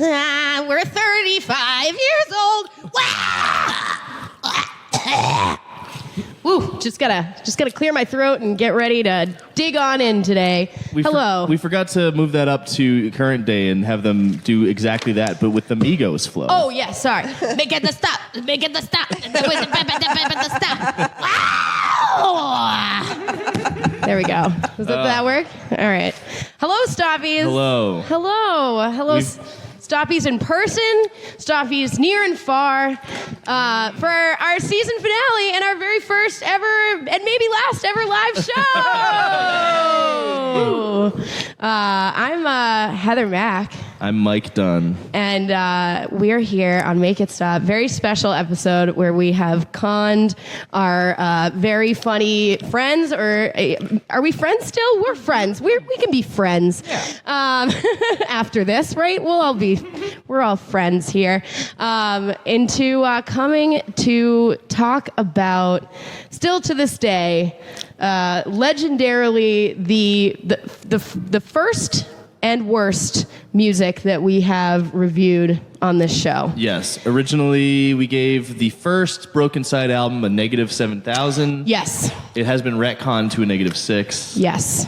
We're 35 years old. Woo, just gotta clear my throat and get ready to dig on in today. Hello. We forgot to move that up to current day and have them do exactly that, but with the Migos flow. Oh, yeah, sorry. Make it the stop. Make it the stop. The stop. Wow. There we go. Does that work? All right. Hello, Stoppies. Hello. Hello, Stoppies in person, Stoppies near and far, for our season finale and our very first ever, and maybe last ever live show. I'm Heather Mack. I'm Mike Dunn. And we're here on Make It Stop, very special episode where we have conned our very funny friends, or are we friends still? We're friends. We can be friends. Yeah. After this, right? We're all friends here. Into coming to talk about, still to this day, legendarily the first and worst music that we have reviewed on this show. Yes. Originally, we gave the first Brokencyde album a -7,000. Yes. It has been retconned to a -6. Yes.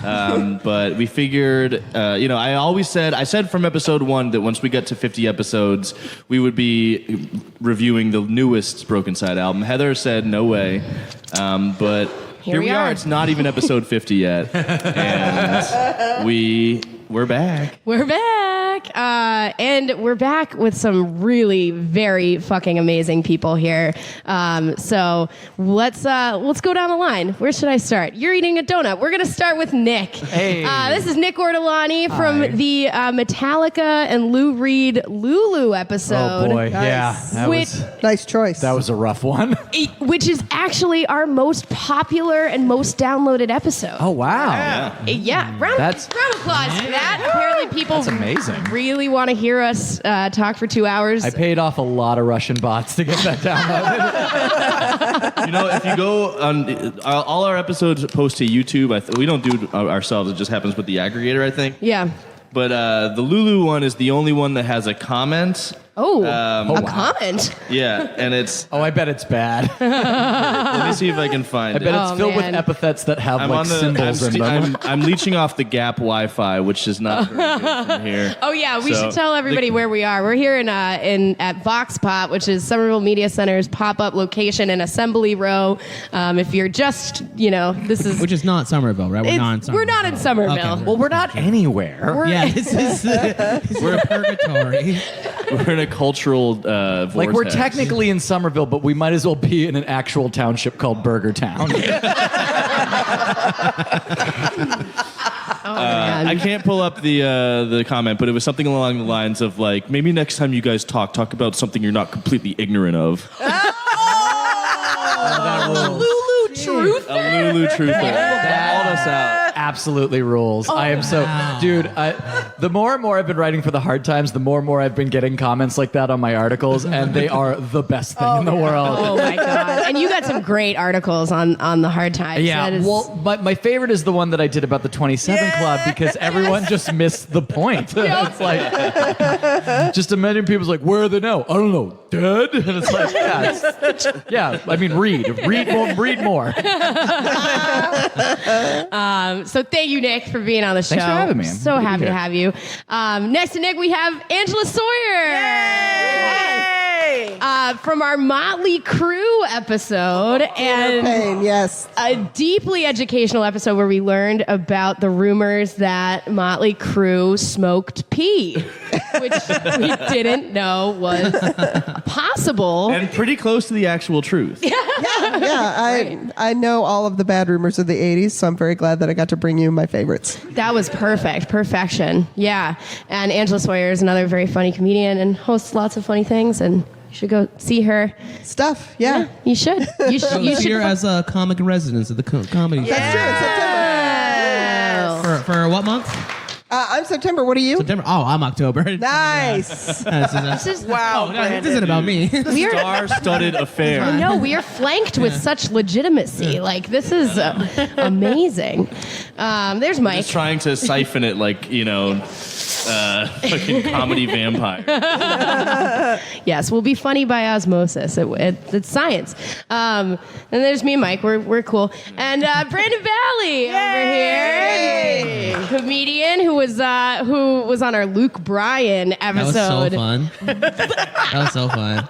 But we figured, I said from episode 1 that once we got to 50 episodes, we would be reviewing the newest Brokencyde album. Heather said, no way. But here we are. It's not even episode 50 yet. And we're back. We're back. And we're back with some really very fucking amazing people here. So let's go down the line. Where should I start? You're eating a donut. We're going to start with Nick. Hey. This is Nick Ortolani from the Metallica and Lou Reed Lulu episode. Oh, boy. Nice. Yeah. That was Nice choice. That was a rough one. Which is actually our most popular and most downloaded episode. Oh, wow. Yeah. Round of applause for that. Apparently people That's amazing. really want to hear us talk for 2 hours. I paid off a lot of Russian bots to get that downloaded. If you go on all our episodes post to YouTube, we don't do it ourselves. It just happens with the aggregator, I think. Yeah. But the Lulu one is the only one that has a comment. Oh, a comment? Yeah, and it's... Oh, I bet it's bad. Let me see if I can find I bet it. it's filled with epithets that have symbols in them. I'm leeching off the Gap Wi-Fi, which is not very good from here. Oh yeah, we should tell everybody where we are. We're here at Vox Pop, which is Somerville Media Center's pop-up location in Assembly Row. If you're just, this is... Which is not Somerville, right? We're not in Somerville. We're not in Somerville. Okay. Well, we're not anywhere. This is we're a purgatory. We're in a cultural vortex. Like, we're technically in Somerville, but we might as well be in an actual township called Burger Town. I can't pull up the comment, but it was something along the lines of, like, maybe next time you guys talk about something you're not completely ignorant of. Lulu Truther? A Lulu Truther. Called us out. Absolutely rules. I am so... Dude, the more and more I've been writing for the Hard Times, the more and more I've been getting comments like that on my articles, and they are the best thing in the world. Oh, my God. And you got some great articles on the Hard Times. Yeah, well, my favorite is the one that I did about the 27 Club, because everyone just missed the point. It's like... just imagine people's like, where are they now? I don't know. Dead? And it's like, read more. So thank you, Nick, for being on the show. Thanks for having me. So happy to have you. Next to Nick, we have Angela Sawyer. Yay! From our Motley Crue episode. And yes. a deeply educational episode where we learned about the rumors that Motley Crue smoked pee, which we didn't know was possible. And pretty close to the actual truth. I know all of the bad rumors of the 80s, so I'm very glad that I got to bring you my favorites. That was perfect. Perfection. Yeah. And Angela Sawyer is another very funny comedian and hosts lots of funny things, and you should go see her stuff. Yeah. You should. You should see her as a comic in residence at the comedy. That's true. In September. For what month? I'm September. What are you? September. Oh, I'm October. Nice. This is wow. This isn't about me. Star-studded affair. I know, we are flanked with such legitimacy. Like, this is amazing. There's Mike. Just trying to siphon it like, fucking comedy vampire. Yes, we'll be funny by osmosis. It's science. And there's me and Mike. We're cool. And Brandon Vallee over here, comedian who was on our Luke Bryan episode. That was so fun.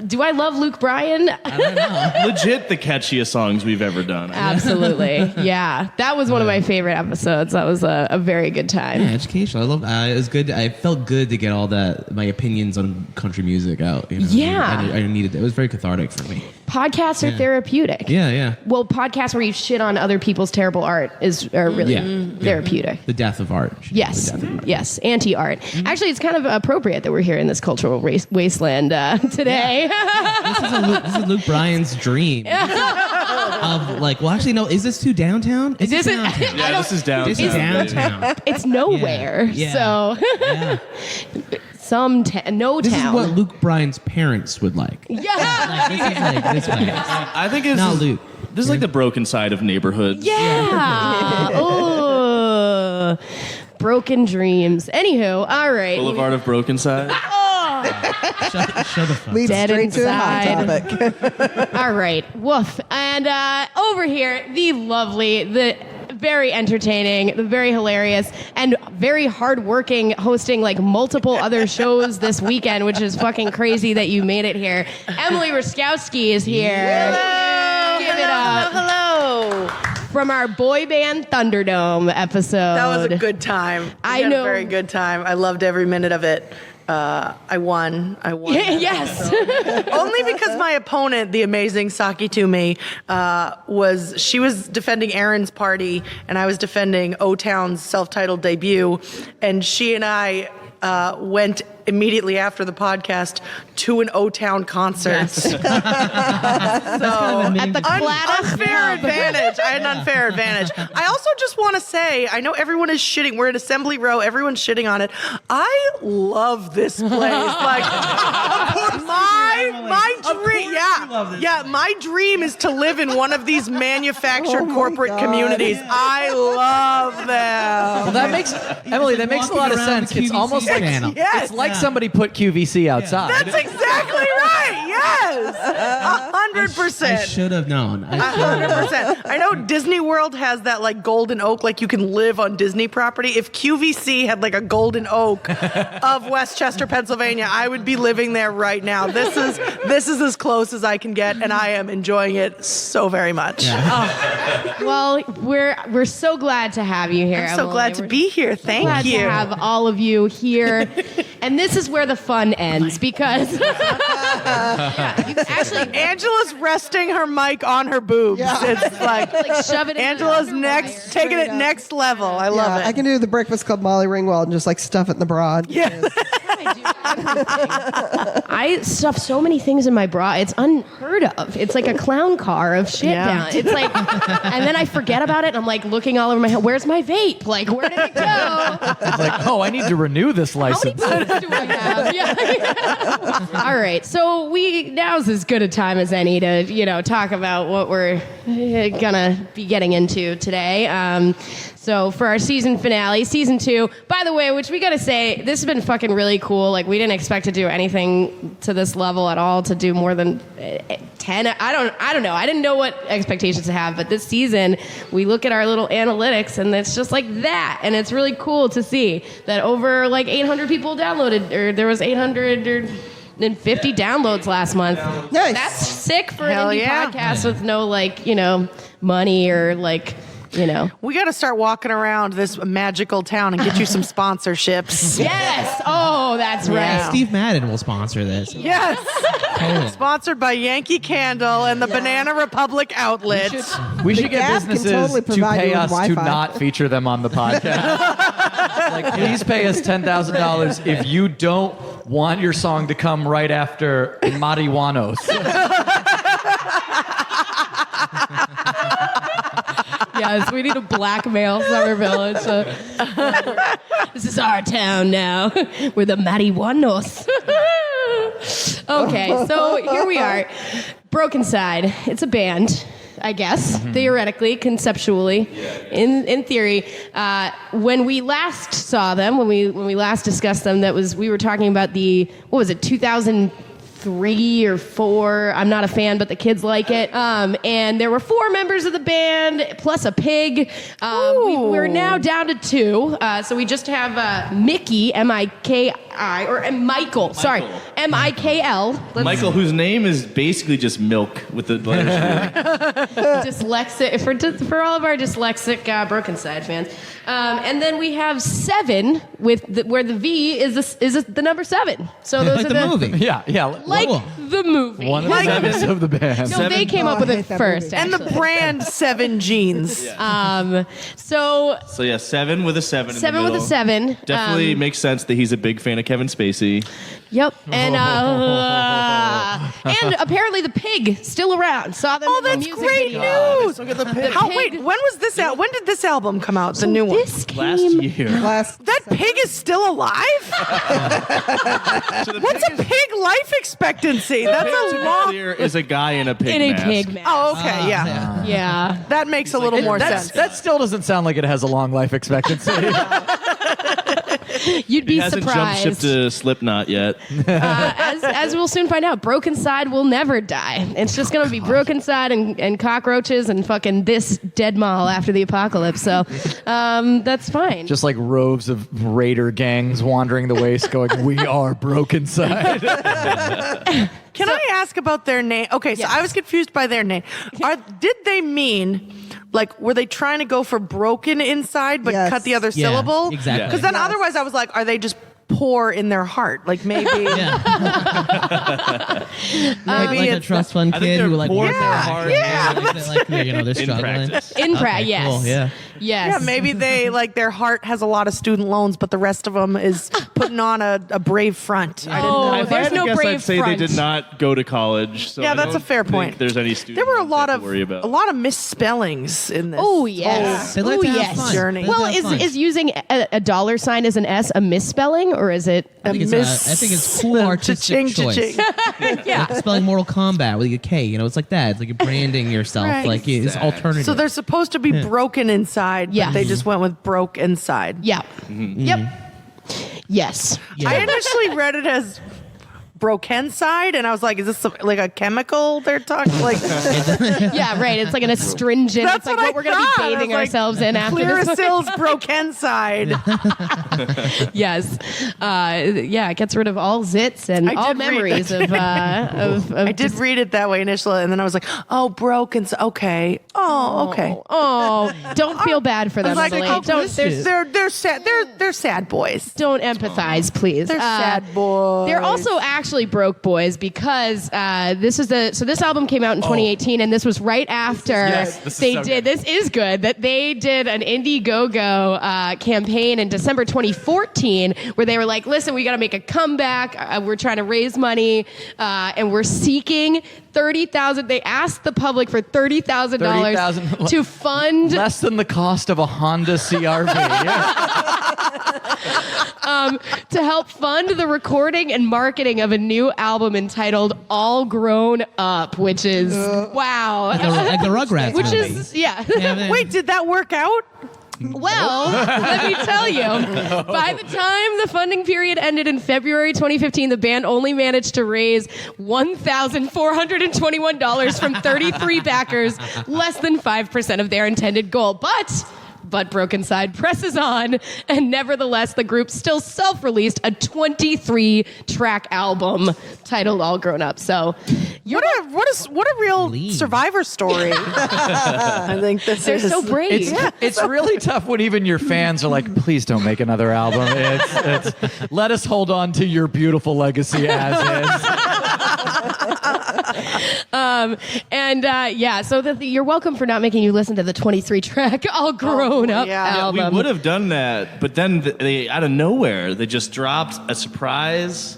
Do I love Luke Bryan? I don't know. Legit the catchiest songs we've ever done. Absolutely. Yeah. That was one of my favorite episodes. That was a very good time. Yeah, educational. I love. It was good. I felt good to get all my opinions on country music out. Yeah. I needed it. It was very cathartic for me. Podcasts are therapeutic. Yeah. Well, podcasts where you shit on other people's terrible art are really therapeutic. The death of art. Yes. The death of art. Yes. Anti-art. Actually, it's kind of appropriate that we're here in this cultural wasteland today. This is Luke Bryan's dream. Of actually, no. Is this too downtown? Is this downtown? Yeah, this is downtown. This is downtown. It's nowhere. Yeah. So Yeah. no This town. is what Luke Bryan's parents would like. Yeah. This is this way. I think it's Not Luke. This is like the broken side of neighborhoods. Yeah. Oh. Broken dreams. Anywho, all right. Boulevard of Brokencyde. Show the fuck. Leads Dead straight to a hot inside. topic. All right. Woof. And over here, the lovely, the very entertaining, the very hilarious, and very hardworking, hosting multiple other shows this weekend, which is fucking crazy that you made it here. Emily Ruskowki is here. Hello. Give it up. Hello. From our boy band Thunderdome episode. That was a good time. We I had know. a very good time. I loved every minute of it. I won. Yes. Only because my opponent, the amazing Saki Toomey, she was defending Aaron's party, and I was defending O-Town's self-titled debut, and she and I went immediately after the podcast to an O-Town concert. Yes. So At the Gladys unfair Club. advantage. I had an unfair advantage. I also just want to say, I know everyone is shitting. We're at Assembly Row. Everyone's shitting on it. I love this place. My dream. Yeah. My dream is to live in one of these manufactured corporate communities. I love them. Well, that makes Emily. That makes a lot of Walking around sense. the It's QVC almost like channel. Yes. it's like somebody put QVC outside. That's exactly right. Yes. 100%. I should have known. 100%. I know Disney World has that golden oak, you can live on Disney property. If QVC had a golden oak of Westchester, Pennsylvania, I would be living there right now. This is as close as I can get, and I am enjoying it so very much. Well, we're so glad to have you here. I'm so Emily. glad to be here. Thank Glad you. to have all of you here. And this is where the fun ends because actually Angela's resting her mic on her boobs. Yeah. It's like shove it in Angela's the next, taking it Straight up. next level. I love Yeah, it. I can do the Breakfast Club Molly Ringwald and just stuff it in the bra. Yeah. I stuff so many things in my bra. It's unheard of. It's like a clown car of shit Yeah. down. It's and then I forget about it. And I'm looking all over my head. Where's my vape? Where did it go? It's like, oh, I need to renew this How many license. poops do I have? Yeah. All right. So now's as good a time as any to talk about what we're gonna be getting into today. So for our season finale, season 2, by the way, which we gotta say, this has been fucking really cool. We didn't expect to do anything to this level at all, to do more than 10. I don't know. I didn't know what expectations to have, but this season we look at our little analytics and it's just like that. And it's really cool to see that over 800 people downloaded, or there was 850 downloads last month. Nice. That's sick for Hell an indie yeah. podcast with no money or We got to start walking around this magical town and get you some sponsorships. Yes. Oh, that's right. Steve Madden will sponsor this. Yes. Totally. Sponsored by Yankee Candle and the Banana Republic outlet. We should get Gap can businesses totally to provide pay you with us to Wi-Fi. not feature them on the podcast. Please pay us $10,000 if you don't want your song to come right after Marihuanos. Yes, we need to blackmail Somerville. This is our town now. We're the marihuanos. Okay, so here we are. Brokencyde. It's a band. I guess, theoretically, conceptually, in theory. When we last saw them, when we last discussed them, we were talking about 2003 or 4. I'm not a fan, but the kids like it. And there were 4 members of the band plus a pig. We're now down to 2. So we just have Mickey, M-I-K-I, or Michael. Sorry, M-I-K-L. Michael, whose name is basically just milk with the letters. Dyslexic for all of our dyslexic Brokencyde fans. And then we have 7 where the V is the number 7. So those like are the movie. Yeah. like Cool. the movie. One of the members of the band. No, they came up with I it hate that first, movie. And the actually. brand 7 Jeans. So So yeah, 7 with a 7 in the 7 with a middle. 7. Definitely makes sense that he's a big fan of Kevin Spacey. Yep. And and apparently the pig still around. Saw them Oh, in the that's music great video. news. Look at the pig. Wait, when was this out? When did this album come out? The new one. This Last came year. That pig is still alive? What's a pig life expectancy? That's a long. Clear is a guy in a pig in a mask. pig mask. Oh, okay, yeah. Yeah. That makes a little more sense. That still doesn't sound like it has a long life expectancy. You'd be He hasn't surprised. jumped ship to Slipknot yet. As we'll soon find out, Brokencyde will never die. It's just going to be Brokencyde and cockroaches and fucking this dead mall after the apocalypse. So that's fine. Just like rows of raider gangs wandering the waste going, we are Brokencyde. Can I ask about their name? Okay, so Yes. I was confused by their name. Did they mean, like, were they trying to go for broken inside but Yes. cut the other Yeah, syllable? exactly. Because then Yes. otherwise I was like, are they just poor in their heart? Like maybe. Yeah. Maybe like a it's trust fund I think kid they're who like poor works in their hard. heart. Yeah, They're struggling. practice. In Okay, yes. cool, yeah. Yes. Yeah, maybe they like their heart has a lot of student loans, but the rest of them is putting on a brave front. I didn't know. Oh, If I had there's to no guess, brave I'd say front. they did not go to college. So Yeah, I that's don't a fair think point. There's any student There were a loans lot to of worry about. misspellings in this. Oh, yes. They like Oh, to have yes. fun. Journey. They like to Well, have fun. is using a dollar sign as an S a misspelling, or is it? I think it's cool artistic Cha-ching, choice. cha-ching. Yeah. Like spelling Mortal Kombat with a K, it's like that. It's like you're branding yourself. Right. Like it's alternative. So they're supposed to be broken inside, Yeah. but they just went with broke inside. Yeah. Yep. Yes. Yeah. I initially read it as Brokencyde, and I was like, is this like a chemical they're talking? Like, Yeah, right. It's like an astringent. That's It's like what I what we're going to thought. be I was bathing like, ourselves in after this. Clearasil's Brokencyde. Yes. Yeah, it gets rid of all zits and I all did read memories of I did read it that way initially, and then I was like, oh, broken. Okay. Oh, okay. Oh, don't feel bad for I them, was like, Emily. oh, Don't they're sad. They're sad boys. don't empathize, please. They're sad boys. They're also actually broke boys because this album came out in 2018, and this was right after this is they so did. good. This is good that they did an Indiegogo campaign in December 2014, where they were like, "Listen, we got to make a comeback. We're trying to raise money, and we're seeking $30,000." They asked the public for $30,000 $30,000 to fund Less than the cost of a Honda CRV. Yeah. to help fund the recording and marketing of a new album entitled "All Grown Up," which is wow, like the Rugrats which movie. is yeah. Wait, did that work out? Well, let me tell you, by the time the funding period ended in February 2015, the band only managed to raise $1,421 from 33 backers, less than 5% of their intended goal. But Brokencyde presses on, and nevertheless, the group still self-released a 23-track album titled "All Grown Up." So, What a real Lean. survivor story. I think this they're is so brave. It's really tough when even your fans are like, please don't make another album. It's let us hold on to your beautiful legacy as is. So you're welcome for not making you listen to the 23-track All Grown Up yeah. Yeah, we album. would have done that, but then they out of nowhere they just dropped a surprise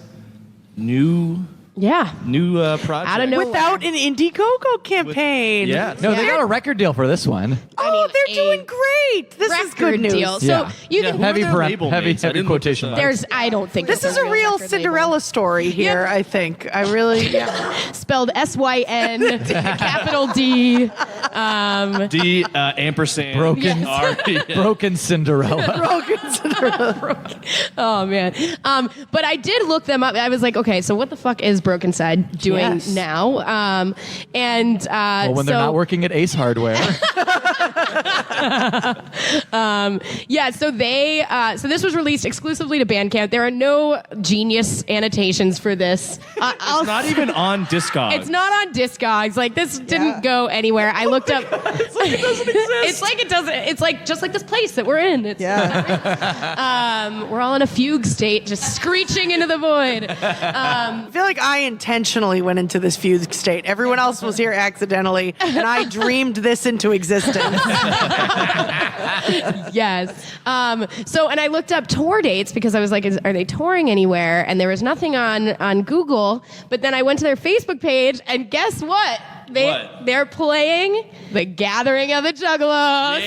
new Yeah. new project. Out of nowhere. Without an Indiegogo campaign. Yeah. No, they got a record deal for this one. Oh, a they're doing great. This is good news. deal. Yeah. So you can Heavy, their label mates? I heavy didn't look quotation this up. marks. I don't think This it's is a real record Cinderella label. story here, I think. I really, Spelled SYN, capital D. D ampersand Broken- Broken Cinderella. Broken Cinderella. Oh man. But I did look them up. I was like, okay, so what the fuck is Brokencyde doing Yes. now? Well, when they're not working at Ace Hardware. So they so this was released exclusively to Bandcamp. There are no Genius annotations for this. It's not even on Discogs. It's not on Discogs. Like this didn't go anywhere. I looked up. It's like it doesn't exist. It's like it doesn't. It's like just like this place that we're in. It's, we're all in a fugue state, just screeching into the void. I feel like I intentionally went into this fugue state. Everyone else was here accidentally, and I dreamed this into existence. Yes. And I looked up tour dates because I was like, are they touring anywhere? And there was nothing on Google. But then I went to their Facebook page, and guess what? They're playing The Gathering of the Juggalos.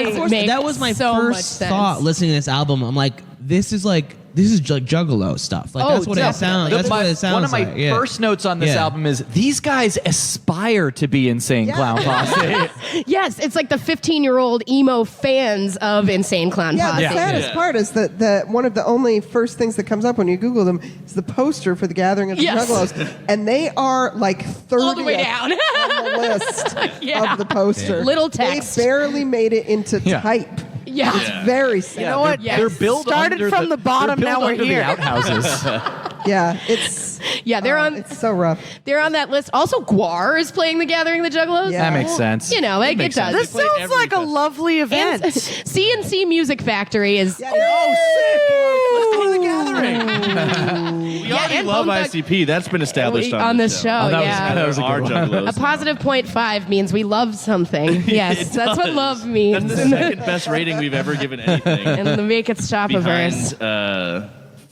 It does make That was my so much first sense. thought listening to this album. I'm like, this is like Juggalo stuff. Like that's what it sounds. That's what it sounds One of my like. Yeah. first notes on this Yeah. album is these guys aspire to be Insane Clown Posse. Yes, it's like the 15-year-old emo fans of Insane Clown Yeah, Posse. the saddest part is that one of the only first things that comes up when you Google them is the poster for the Gathering of the Yes. Juggalos, and they are like 30 All the way down. on the list Yeah. of the poster. Little text. They barely made it into Yeah. type. Yeah. It's very sad. You know what? Yes. They're built Started under from the bottom, they're now built we're under here. the outhouses. Yeah, it's Yeah, they're on it's so rough. they're on that list. Also, Guar is playing The Gathering of the Juggalos. Yeah. That makes sense. You know, it makes does. This play sounds every like a festival. lovely And event. CNC Music Factory is. Yeah, Let's go to the Gathering. We already and love Bone Thugs- ICP. That's been established on this show. Oh, that was- yeah. that was a Our good one. Juggalos. A positive 0.5 means we love something. Yes, It that's what does. love means. That's the second best rating we've ever given anything. In the Make It Stop behind verse.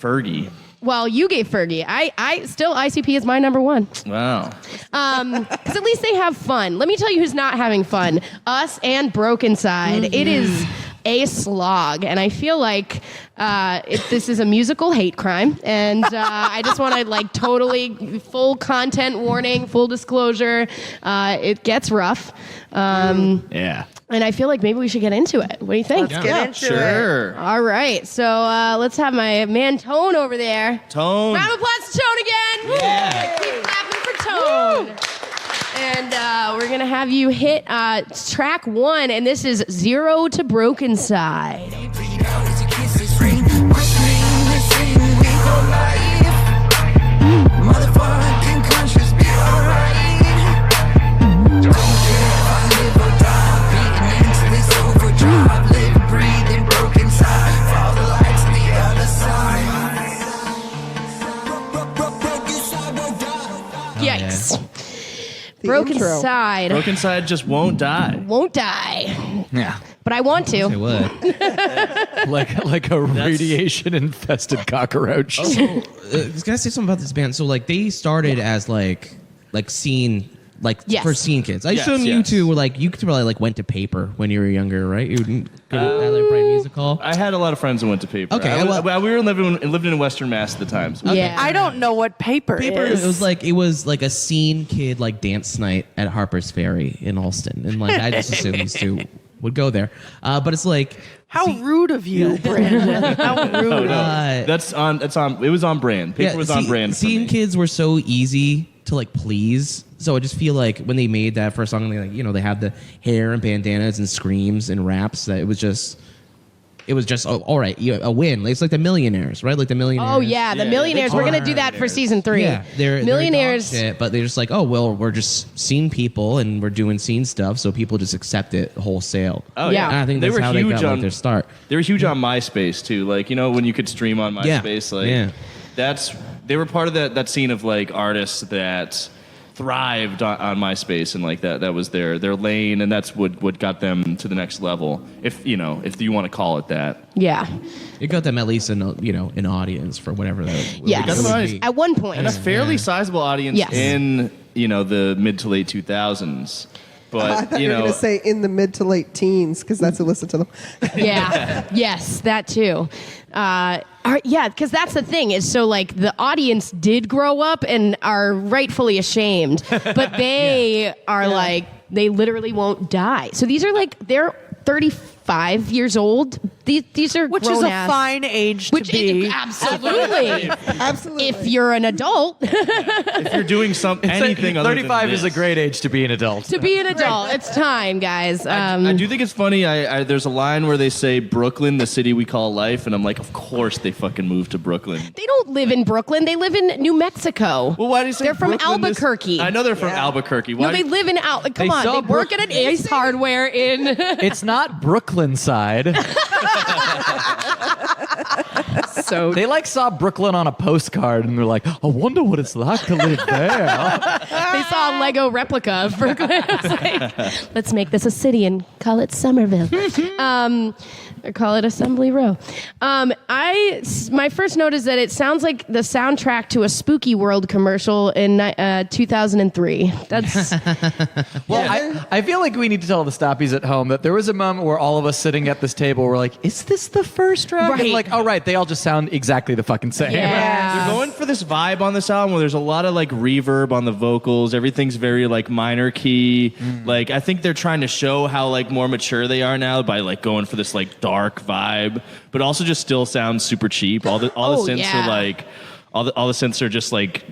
Fergie. Well, you gave Fergie. I still ICP is my number one. Wow. Because at least they have fun. Let me tell you who's not having fun. Us and Brokencyde. It is a slog, and I feel like this is a musical hate crime, and I just want to like totally full content warning, full disclosure. It gets rough, Yeah. and I feel like maybe we should get into it. What do you think? Let's get into it. Sure. All right, so let's have my man Tone over there. Tone. Round of applause to Tone again. Yeah. Keep clapping for Tone. And we're going to have you hit track 1, and this is Zero to Brokencyde. Motherfucking countries be alright. Don't care if I live or die. Beating into this overdrive. Live, breathing, broken side. Follow the lights on the other side. Yikes. the Brokencyde Brokencyde just won't die. won't die, Yeah. but I want It to. would. Like a radiation infested cockroach. Can I say something about this band? So like they started as like scene Yes. for scene kids. I Yes, assume you yes. two were like you probably like went to paper when you were younger, right? You didn't go to that Bright Music Hall. I had a lot of friends who went to paper. Okay, We were lived in Western Mass at the time. So Yeah. I don't know what paper is. It was like a scene kid like dance night at Harper's Ferry in Alston, and like I just assumed these two would go there. But it's like How rude of you, Brandon. How rude. That's on. It was on brand. Paper was on brand. For Scene me. kids were so easy to like please. So I just feel like when they made that first song, they they had the hair and bandanas and screams and raps. That it was just all right, a win. It's like the Millionaires, right? Like the Millionaires. Oh yeah, the Yeah, Millionaires. they We're gonna are do that for Millionaires. season 3. Yeah, they're Millionaires. dog shit, but they're just like, oh well, we're just scene people and we're doing scene stuff, so people just accept it wholesale. Oh Yeah. yeah, And I think they that's were how huge they got like, on their start. They were huge on MySpace too. Like when you could stream on Yeah. MySpace. Like Yeah. they were part of that scene of like artists that thrived on MySpace, and like that was their lane, and that's what got them to the next level, if you want to call it that. Yeah. It got them at least an audience for whatever that. Yes. Got them an audience. At one point. And a fairly sizable audience Yes. in the mid to late 2000s. But I thought you were going to say in the mid to late teens, because that's who listen to them. Yeah. Yes, that too. Yeah, because that's the thing is, so like the audience did grow up and are rightfully ashamed, but they are like, they literally won't die. So these are like, they're 35 years old. These are Which is a grown-ass- fine age to be. Absolutely. Absolutely. If you're an adult, if you're doing anything other than 35 is a this. great age to be an adult. to be an adult, it's time, guys. I do think it's funny. There's a line where they say Brooklyn, the city we call life, and I'm like, of course they fucking moved to Brooklyn. They don't live in Brooklyn. They live in New Mexico. Well, why do you say They're from Brooklyn this- Albuquerque. I know they're from Albuquerque. Why No, they live in Come on, saw they work at an Ace Hardware in. It's not Brokencyde. So They saw Brooklyn on a postcard and they're like, I wonder what it's like to live there. they saw a Lego replica of Brooklyn. It's like, let's make this a city and call it Somerville. Or call it Assembly Row. My first note is that it sounds like the soundtrack to a Spooky World commercial in 2003. That's Well, I feel like we need to tell the Stoppies at home that there was a moment where all of us sitting at this table were like, is this the first track? Right. And like, oh, right, they all just sound exactly the fucking same. yeah. They're going for this vibe on this album where there's a lot of like reverb on the vocals. Everything's very like minor key. Like I think they're trying to show how like more mature they are now by like going for this like dark vibe, but also just still sounds super cheap. All the synths yeah. are like all the synths are just like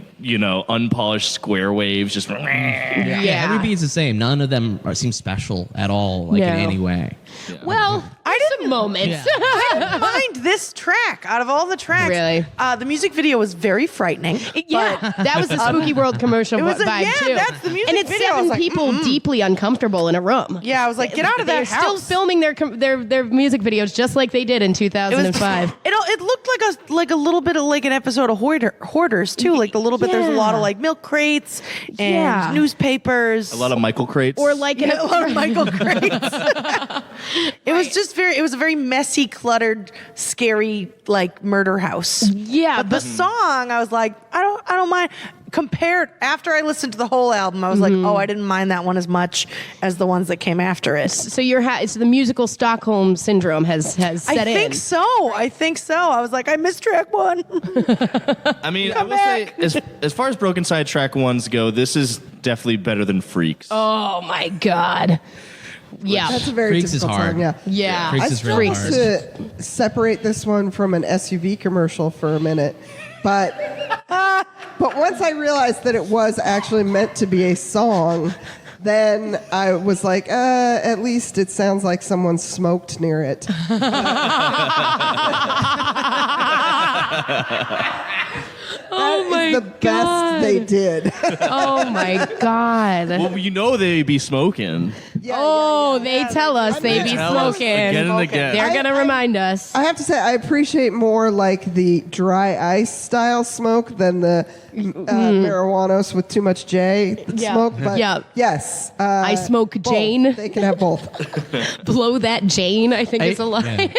unpolished square waves. Just Yeah. Every beat's the same. None of them seem special at all, like No. in any way. Well, I did moments. Mind this track out of all the tracks. Really? The music video was very frightening. Yeah, that was the Spooky World commercial It was vibe yeah, too. that's the music and it's video. I 7 was like, people deeply uncomfortable in a room. Yeah, I was like, get out of They're that house. still filming their music videos just like they did in 2005. It looked like a little bit of like an episode of Hoarders too. Like a little bit. There's a lot of like milk crates and Yeah. newspapers. a lot of Michael crates. Or like in a lot of Michael crates. It was just it was a very messy, cluttered, scary like murder house. yeah, But the song, I was like, I don't mind. Compared after I listened to the whole album, I was like, oh, I didn't mind that one as much as the ones that came after it. so it's the musical Stockholm syndrome has set in. I think so. I was like, I missed track one. I mean, I will say, as far as Brokencyde track ones go, this is definitely better than Freaks. Oh my god. Yeah. That's a very Freaks is difficult hard. song, yeah. Yeah. Freaks I is real struggle hard. to separate this one from an SUV commercial for a minute, but once I realized that it was actually meant to be a song, then I was like, at least it sounds like someone smoked near it. Oh my the god. best they did. Oh my god. Well, they be smoking. They tell us they be Tell us smoking. again and again. They're gonna remind us. I have to say, I appreciate more like the dry ice style smoke than the marijuanos with too much J Yeah. smoke. But Yeah. yes, I smoke both. Jane. They can have both. Blow that Jane, I think is a line.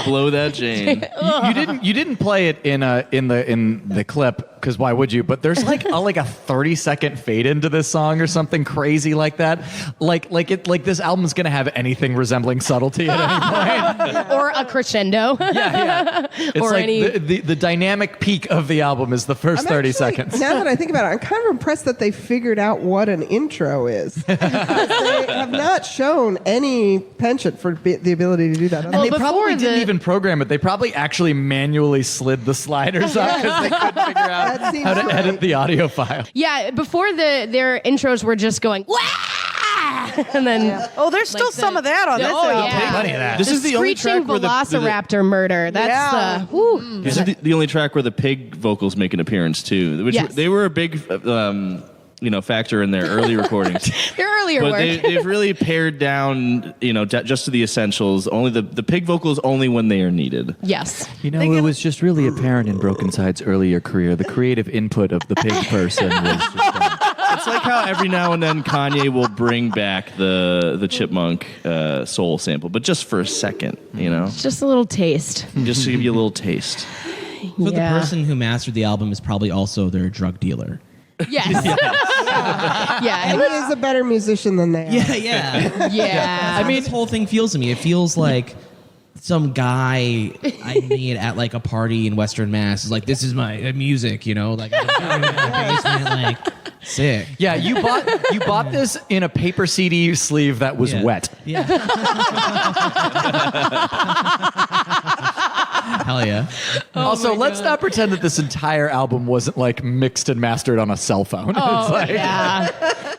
Blow that Jane. You didn't play it in the clip because why would you? But there's like a 30-second fade into this song or something crazy like that. Like this album's gonna have anything resembling subtlety at any point. Or a crescendo. Yeah. It's Or like any- the dynamic peak of the album is the first I'm 30 actually- seconds. Now that I think about it, I'm kind of impressed that they figured out what an intro is. Because they have not shown any penchant for the ability to do that. And Well, they before probably didn't the- even program it. They probably actually manually slid the sliders up because they couldn't figure out That seems how to right. edit the audio file. Yeah, before their intros were just going, wah! And then Oh, there's still some of that on this album. yeah. Plenty of that. This is the only Screeching track where the Velociraptor murder. That's Yeah. whoo. This is the only track where the pig vocals make an appearance too, which Yes. they were a big factor in their early recordings. Their earlier But work. they've really pared down, just to the essentials. Only the pig vocals only when they are needed. Yes. You know, it was just really apparent in Brokencyde's earlier career. The creative input of the pig person was just It's like how every now and then Kanye will bring back the chipmunk soul sample, but just for a second, you know, Just a little taste. just to give you a little taste. So Yeah. the person who mastered the album is probably also their drug dealer. Yes. Yeah. And he is a better musician than they are. Yeah. Yeah. I mean, this whole thing feels to me. It feels like some guy I meet at like a party in Western Mass is like, "This is my music," you know, like, basement, like sick. Yeah, you bought this in a paper CD sleeve that was Yeah. wet. Yeah. Hell yeah. Also, let's not pretend that this entire album wasn't like mixed and mastered on a cell phone. Oh, yeah.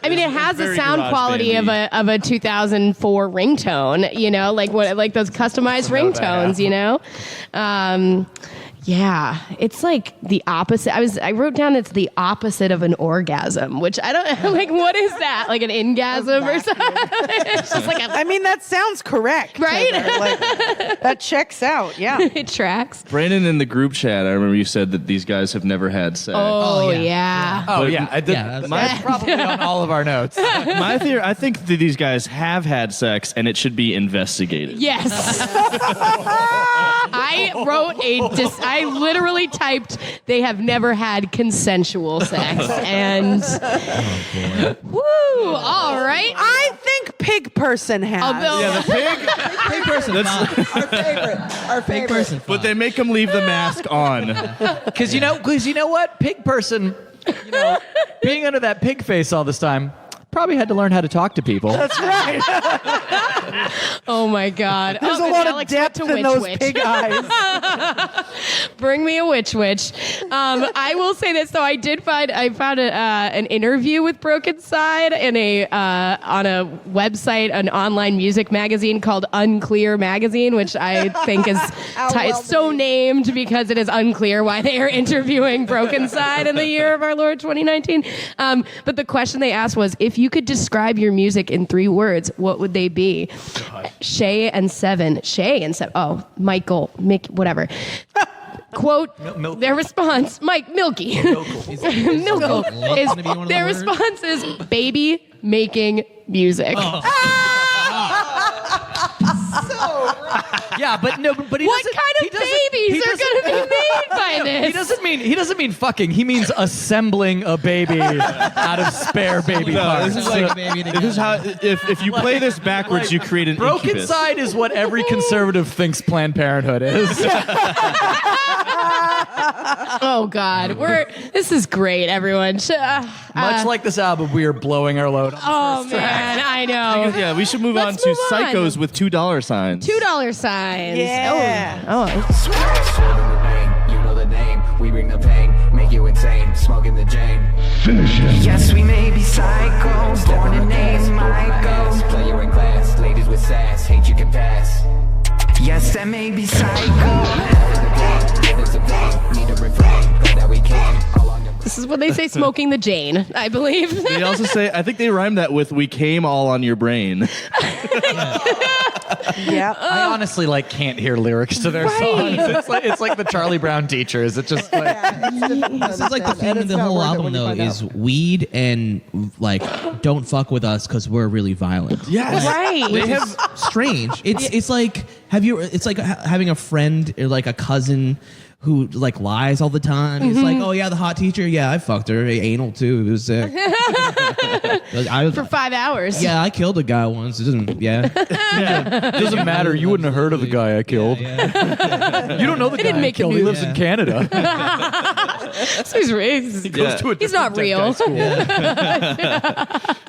I mean, it has the very sound garage quality of a 2004 ringtone, you know, like those customized ringtones, you know. Yeah, it's like the opposite. I wrote down it's the opposite of an orgasm, which I don't like. What is that? Like an ingasm or something? It's just like I mean, that sounds correct. Right? Heather. Like, that checks out. Yeah. it tracks. Brandon, in the group chat, I remember you said that these guys have never had sex. Oh, yeah. yeah. Oh But- yeah, Yeah, that's probably on all of our notes. My theory, I think that these guys have had sex, and it should be investigated. Yes. I wrote I literally typed, they have never had consensual sex. And, woo, all right. I think Pig Person has. Although, Yeah, the pig. Big person. fine. Our Big favorite. person. But they make them leave the mask on. Because you know what, pig person, you know, being under that pig face all this time, probably had to learn how to talk to people. That's right. oh my God. There's a and lot of Alex went depth to in those Witch. pig eyes. Bring me a witch. I will say this though. I found an interview with Brokencyde in on a website, an online music magazine called Unclear Magazine, which I think is so named because it is unclear why they are interviewing Brokencyde in the year of our Lord 2019. But the question they asked was, if you could describe your music in 3 words, what would they be? Shay and Seven. Oh, Michael, Mick, whatever. Quote, their response, Milky. Milkle. Is gonna be one of the Their words? response is baby making music. Yeah, but he What doesn't. kind he of doesn't- he babies are doesn't- going to be made by this? He doesn't mean fucking. He means assembling a baby out of spare baby No, parts. this is like this is how if you play this backwards, you create an incubus. Brokencyde is what every conservative thinks Planned Parenthood is. Oh God, this is great, everyone. Much like this album, we are blowing our load. Oh man, I know. Yeah, we should move Let's on to move on. Psychos with $2 signs. $2 signs. Yeah. Oh. Serving the pain, you know the name. We bring the pain, make you insane. Smoking the Jane. Yes, we may be psychos, born to name Michael. Player in class, ladies with sass, hate you can pass. Yes, that may be psycho. Need a refrain, glad that we came along the This is what they say, smoking the Jane, I believe. They also say, I think they rhyme that with "we came all on your brain." Yeah. I honestly can't hear lyrics to their songs. It's like the Charlie Brown teachers. It's just like This is like the theme of the whole album, though, is weed and don't fuck with us because we're really violent. Yes, Right. Which is strange. It's like it's like having a friend or like a cousin who lies all the time. It's like, oh yeah, the hot teacher. Yeah, I fucked her. Anal too. It was sick. For 5 hours. Yeah, I killed a guy once. It doesn't. Yeah. it doesn't matter. You wouldn't have heard of the guy I killed. You don't know the guy didn't I make the killed. He news. lives in Canada. So he's he's not real.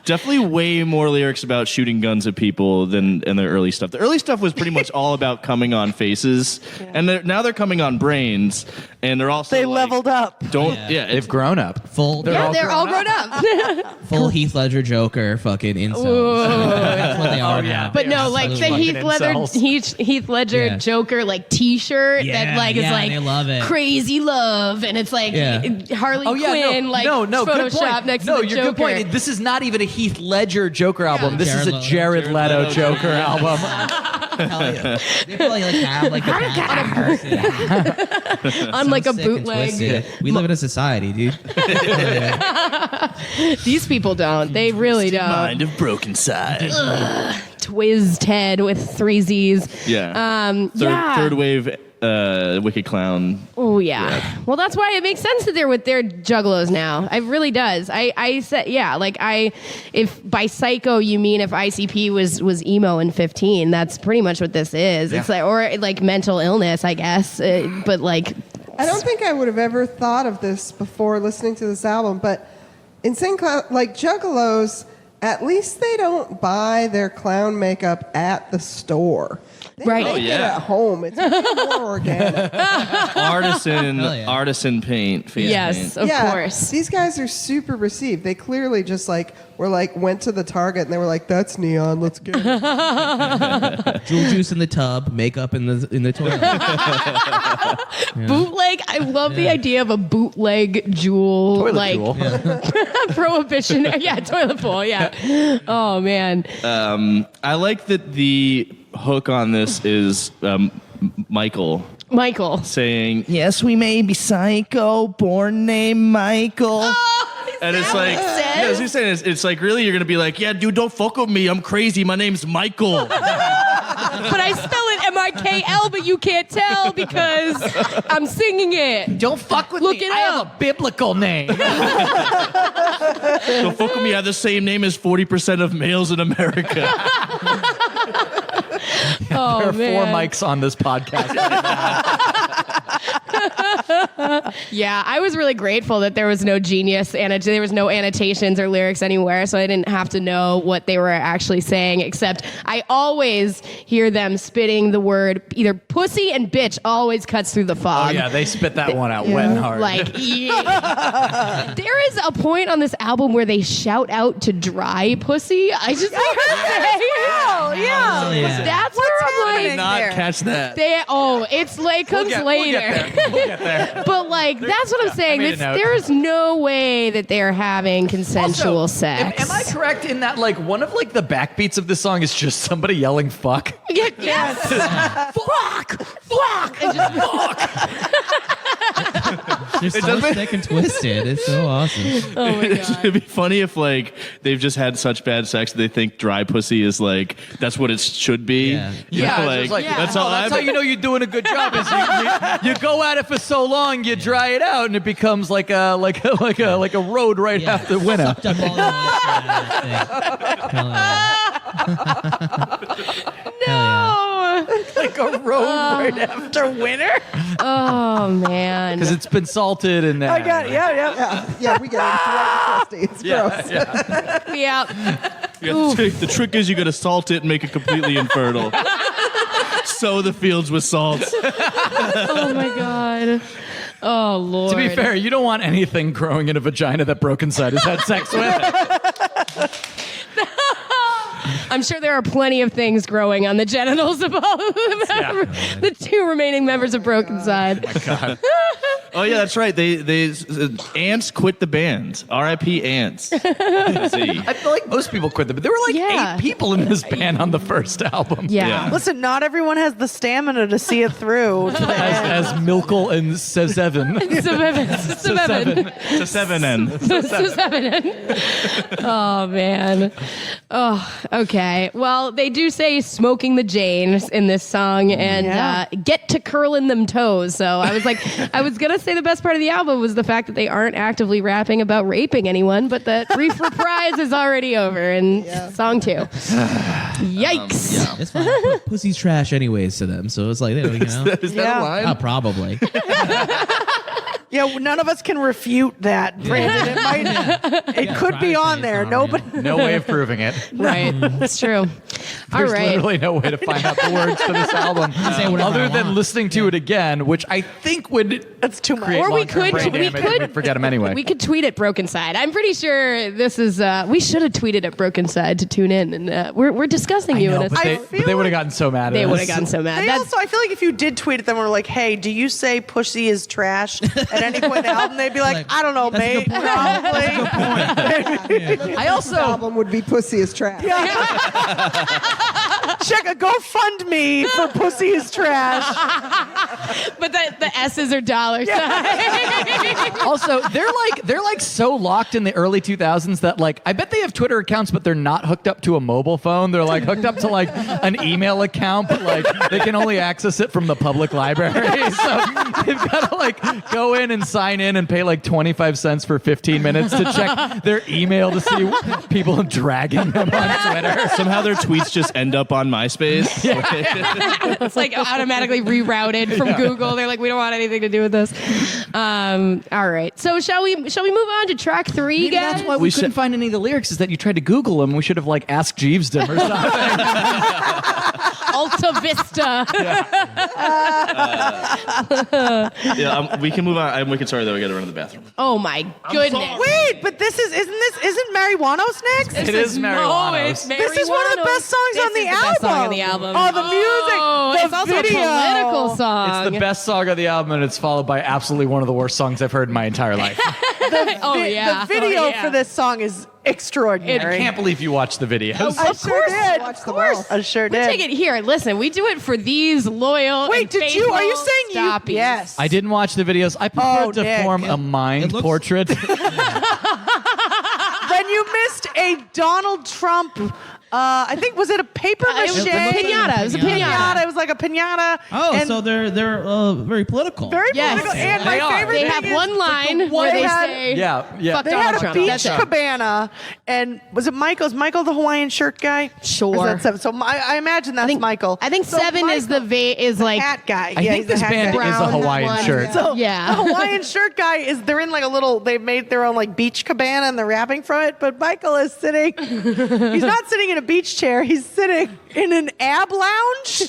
definitely way more lyrics about shooting guns at people than in their early stuff. The early stuff was pretty much all about coming on faces, and now they're coming on brains, and they're also They leveled up. They've grown up. Full. They're all grown up. Full Heath Ledger Joker. Fucking incels. That's what they are now. But no, like the Heath Ledger Yeah. Joker T-shirt Yeah, that yeah, is they love it. crazy love, and it's like Harley Quinn no, Photoshop good point. next No, to the you're Joker. good point. This is not even a Heath Ledger Joker album. This is a Jared Jared Leto Leto Joker Joker. album. Hell yeah. They probably like have like the On like a sick and bootleg. twisted. We live in a society, dude. These people don't. They really don't. Mind of Brokencyde. Twizzed head with 3 Z's. Yeah. Yeah. Third wave Wicked Clown. Oh yeah. Well, that's why it makes sense that they're with their juggalos now. It really does. I said if by psycho you mean if ICP was emo in 15, that's pretty much what this is. It's like or like mental illness, I guess. But like, I don't think I would have ever thought of this before listening to this album, but insane clown, like juggalos, at least they don't buy their clown makeup at the store. They Right. make Oh, yeah. it at home. It's more organic. Artisan paint. Face yes, paint. of course. These guys are super received. They clearly just went to the Target and they were like, "That's neon. Let's get it." Jewel juice in the tub, makeup in the toilet. Bootleg. I love the idea of a bootleg Juul, Toilet like Jewel. prohibition. Yeah, toilet bowl. Yeah. Oh man. I like that the hook on this is Michael Michael. saying, "Yes, we may be psycho, born named Michael." And it's like, yeah, as you're saying, it's like, really, you're gonna be like, "Yeah, dude, don't fuck with me. I'm crazy. My name's Michael." But I spell it MIKL, but you can't tell because I'm singing it. Don't fuck with Look me. it I have up. a biblical name. Don't fuck with me. I have the same name as 40% of males in America. Oh There are 4 man. mics on this podcast. Yeah, I was really grateful that there was no genius and there was no annotations or lyrics anywhere, so I didn't have to know what they were actually saying. Except I always hear them spitting the word either pussy and bitch. Always cuts through the Oh fog. yeah, they spit that one out wet and hard. Like, yeah. There is a point on this album where they shout out to dry pussy. I just heard Yeah. Yeah. That's where I'm happening? like, Not There. catch that. it's like comes later. We'll get there. But like that's what I'm saying. made a note. There is no way that they're having consensual Also, sex. Am I correct in that like one of like the backbeats of this song is just somebody yelling "fuck"? Yes. Fuck. Fuck. And just They're so sick and twisted. It's so awesome. oh my god. It'd be funny if like they've just had such bad sex that they think dry pussy is like that's what it should be. Yeah. You know, Yeah, like, It's like, that's oh, all. that's how you know you're doing a good job. Is you go at it for so long, you dry it out, and it becomes like a road right Yeah. after winter. Sucked up all the moisture out of that thing. Hell yeah. Oh. Like a road right after winter. Oh man. Because it's been salted and I got it. Yeah. Yeah, we get it. It's right crusty. It's gross. Yeah. The trick is you got to salt it and make it completely infertile. Sow the fields with salt. Oh my god. Oh lord. To be fair, you don't want anything growing in a vagina that Brokencyde has had sex with. I'm sure there are plenty of things growing on the genitals of all of the 2 remaining members of Brokencyde. Oh yeah, that's right. They Ants quit the band. R.I.P. Ants. See. I feel like most people quit them, but there were like Yeah. 8 people in this band on the first album. Yeah. Listen, not everyone has the stamina to see it through. To the end. As Milkel and Sezeven. It's a 7N. Oh man. Oh, okay. Well, they do say "smoking the Janes" in this song, and get to curling them toes. So I was like, I was gonna say the best part of the album was the fact that they aren't actively rapping about raping anyone, but the brief reprise is already over in song 2. Yikes. It's fine. Pussy's trash anyways to them, so it's like, you know. Is that a line? Oh, probably. Yeah, none of us can refute that, Brandon. It could try be to on say there. it's Nobody. No way of proving it. Right. That's true. All There's right. literally no way to find out the words to this album say whatever other I than want. listening to it again, which I think would That's too much. create Or we long-term could- brain we damage could- and we'd forget them anyway. We could tweet at Brokencyde. I'm pretty sure this is. We should have tweeted at Brokencyde to tune in, and we're discussing you in a. but I they, feel would have like- gotten so mad at They us. would have gotten so mad. They That's, also, I feel like if you did tweet at them and were like, "Hey, do you say pussy is trash at any point in the album?" They'd be like, Like, "I don't know, that's a mate. good point. Probably." I also album would be "Pussy is Trash." Check a GoFundMe for Pussy is Trash. But the S's are dollars. Also, they're like so locked in the early 2000s that like I bet they have Twitter accounts, but they're not hooked up to a mobile phone. They're like hooked up to like an email account, but like they can only access it from the public library. So they've got to like go in and sign in and pay like 25 cents for 15 minutes to check their email to see people dragging them on Twitter. Somehow their tweets just end up on MySpace. It's like automatically rerouted from Google. They're like, we don't want anything to do with this. All right. So shall we move on to track 3, Maybe guys? that's why we couldn't find any of the lyrics, is that you tried to Google them. We should have like asked Jeevesdom or something. Alta Vista. We can move on. I'm wicked sorry that we got to run to the bathroom. Oh my goodness. Wait, but isn't Marijuanos next? It is Marijuanos. This is one of the best songs on the album. Best song on the album. Oh, the music, It's also a political song. It's the best song of the album, and it's followed by absolutely one of the worst songs I've heard in my entire life. The video for this song is extraordinary. I can't believe you watched the videos. I sure did. Watch them Of course. all. I sure We did. take it here. Listen, we do it for these loyal. Wait, and did you? Are you faithful saying Stoppies. you? Yes. I didn't watch the videos. I prefer to Nick. form a mind looks- portrait. Then you missed a Donald Trump. I think was it a paper mache? It was a pinata. It was a pinata. It was like a pinata. Oh, and so they're very political. very Yes. political. And They my are. favorite They thing have is one line one where they had- say, Yeah. fuck They Donald had a Trump. beach That's it. cabana, and was it Michael? Is Michael the Hawaiian shirt guy? Sure. Or is that seven? So I imagine that's Michael. I think So 7 is the is like hat guy. I yeah, think he's this the hat band guy. is a brown Hawaiian one. shirt. So Yeah. the Hawaiian shirt guy is they're in like a little. They made their own like beach cabana and they're rapping from it. But Michael is sitting. He's not sitting in a beach chair. He's sitting in an ab lounge.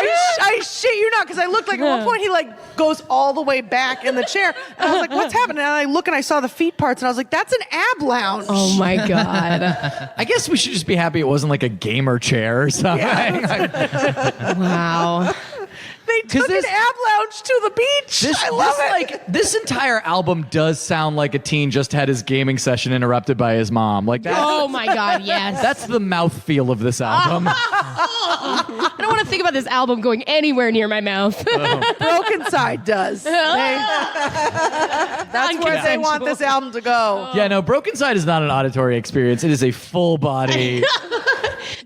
I shit you not, because I looked like at one point he like goes all the way back in the chair, and I was like, "What's happening?" And I look and I saw the feet parts, and I was like, "That's an ab lounge." Oh my God. I guess we should just be happy it wasn't like a gamer chair or something. Wow. They took this- an ab lounge to the beach. I love it. Like this entire album does sound like a teen just had his gaming session interrupted by his mom. Like that. Oh my God, yes. That's the mouthfeel of this album. I don't want to think about this album going anywhere near my mouth. Brokencyde does. That's where they want this album to go. Yeah, no, Brokencyde is not an auditory experience. It is a full body,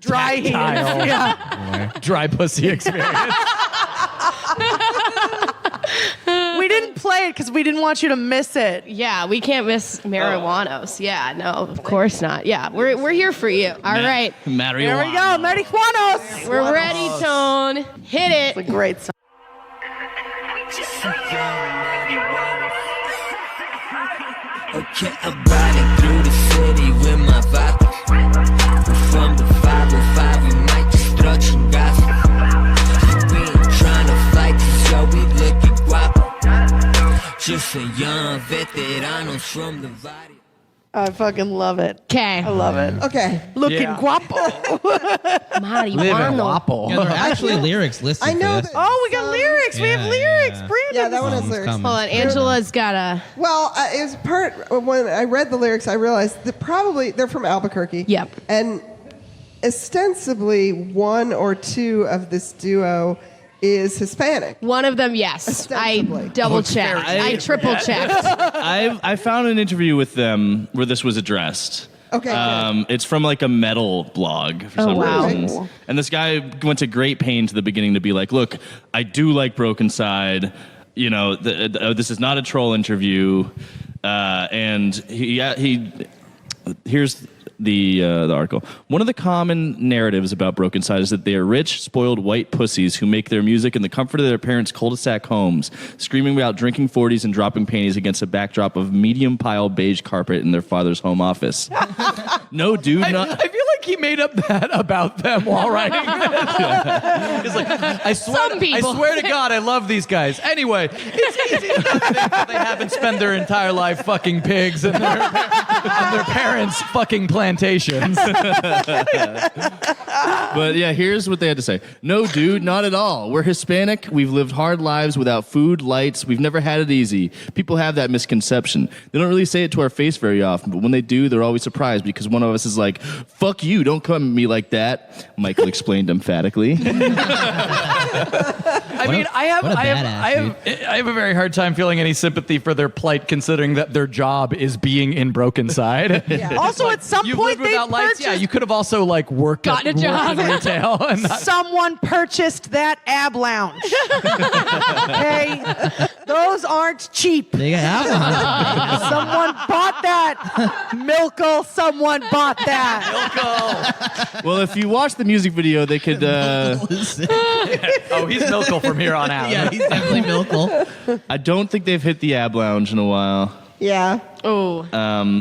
Dry hands. tactile, Yeah. dry pussy experience. We didn't play it because we didn't want you to miss it. Yeah, we can't miss Marijuanos. Yeah, no, of course not. Yeah, we're here for you. All right. Marijuana. There we go. Marijuanos. We're ready, Tone. Hit it. It's a great song. Okay, I'm riding through the city with my vodka. From the 505, we might just struck some gossip. We ain't trying to fight, so we looking guapo. Just a young veteranos from the body. I fucking love it. Okay. I love it. Okay. Looking Yeah. guapo. Marijuana. Wapo. Yeah, there are actually lyrics listed. I know for this. that- Oh, we got lyrics. We have Yeah, lyrics. yeah. Brandon. Yeah, that one has Song's lyrics. coming. Hold on, Angela's got a. Well, it was part when I read the lyrics, I realized that probably they're from Albuquerque. Yep. And ostensibly, one or two of this duo is Hispanic. One of them, yes. I Ostensibly. double checked. I triple checked. I found an interview with them where this was addressed. Okay, good. It's from like a metal blog for some wow. reasons. And this guy went to great pains at the beginning to be like, look, I do like Brokencyde. You know, this is not a troll interview. And he here's the article. One of the common narratives about Brokencyde is that they are rich, spoiled white pussies who make their music in the comfort of their parents' cul-de-sac homes, screaming about drinking 40s and dropping panties against a backdrop of medium pile beige carpet in their father's home office. No, dude, I not. feel like like he made up that about them while writing this. He's like, Some people. I swear to God, I love these guys. Anyway, it's easy to think that they haven't spent their entire life fucking pigs and their parents' fucking plantations. But yeah, here's what they had to say. No, dude, not at all. We're Hispanic. We've lived hard lives without food, lights. We've never had it easy. People have that misconception. They don't really say it to our face very often, but when they do, they're always surprised because one of us is like, fuck you, don't come at me like that. Michael explained emphatically. I mean, I have a very hard time feeling any sympathy for their plight, considering that their job is being in Brokencyde. Yeah. Also, at some You point, lived they without lights. purchased. Yeah, you could have also like worked Gotten a job. in retail. And Someone purchased that ab lounge. Okay, those aren't cheap. They got alcohol. Someone bought that. Milkle, someone bought that. Well, if you watch the music video, they could. oh, he's Milkle from here on out. Yeah, he's definitely Milkle. I don't think they've hit the ab lounge in a while. Yeah. Oh.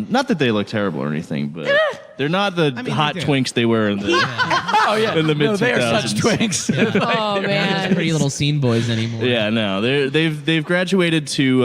Not that they look terrible or anything, but they're not the hot they do. twinks they were in the Oh yeah, in the mid no, they are such 2000s. twinks. Oh man. Pretty little scene boys anymore. Yeah, no, they've graduated to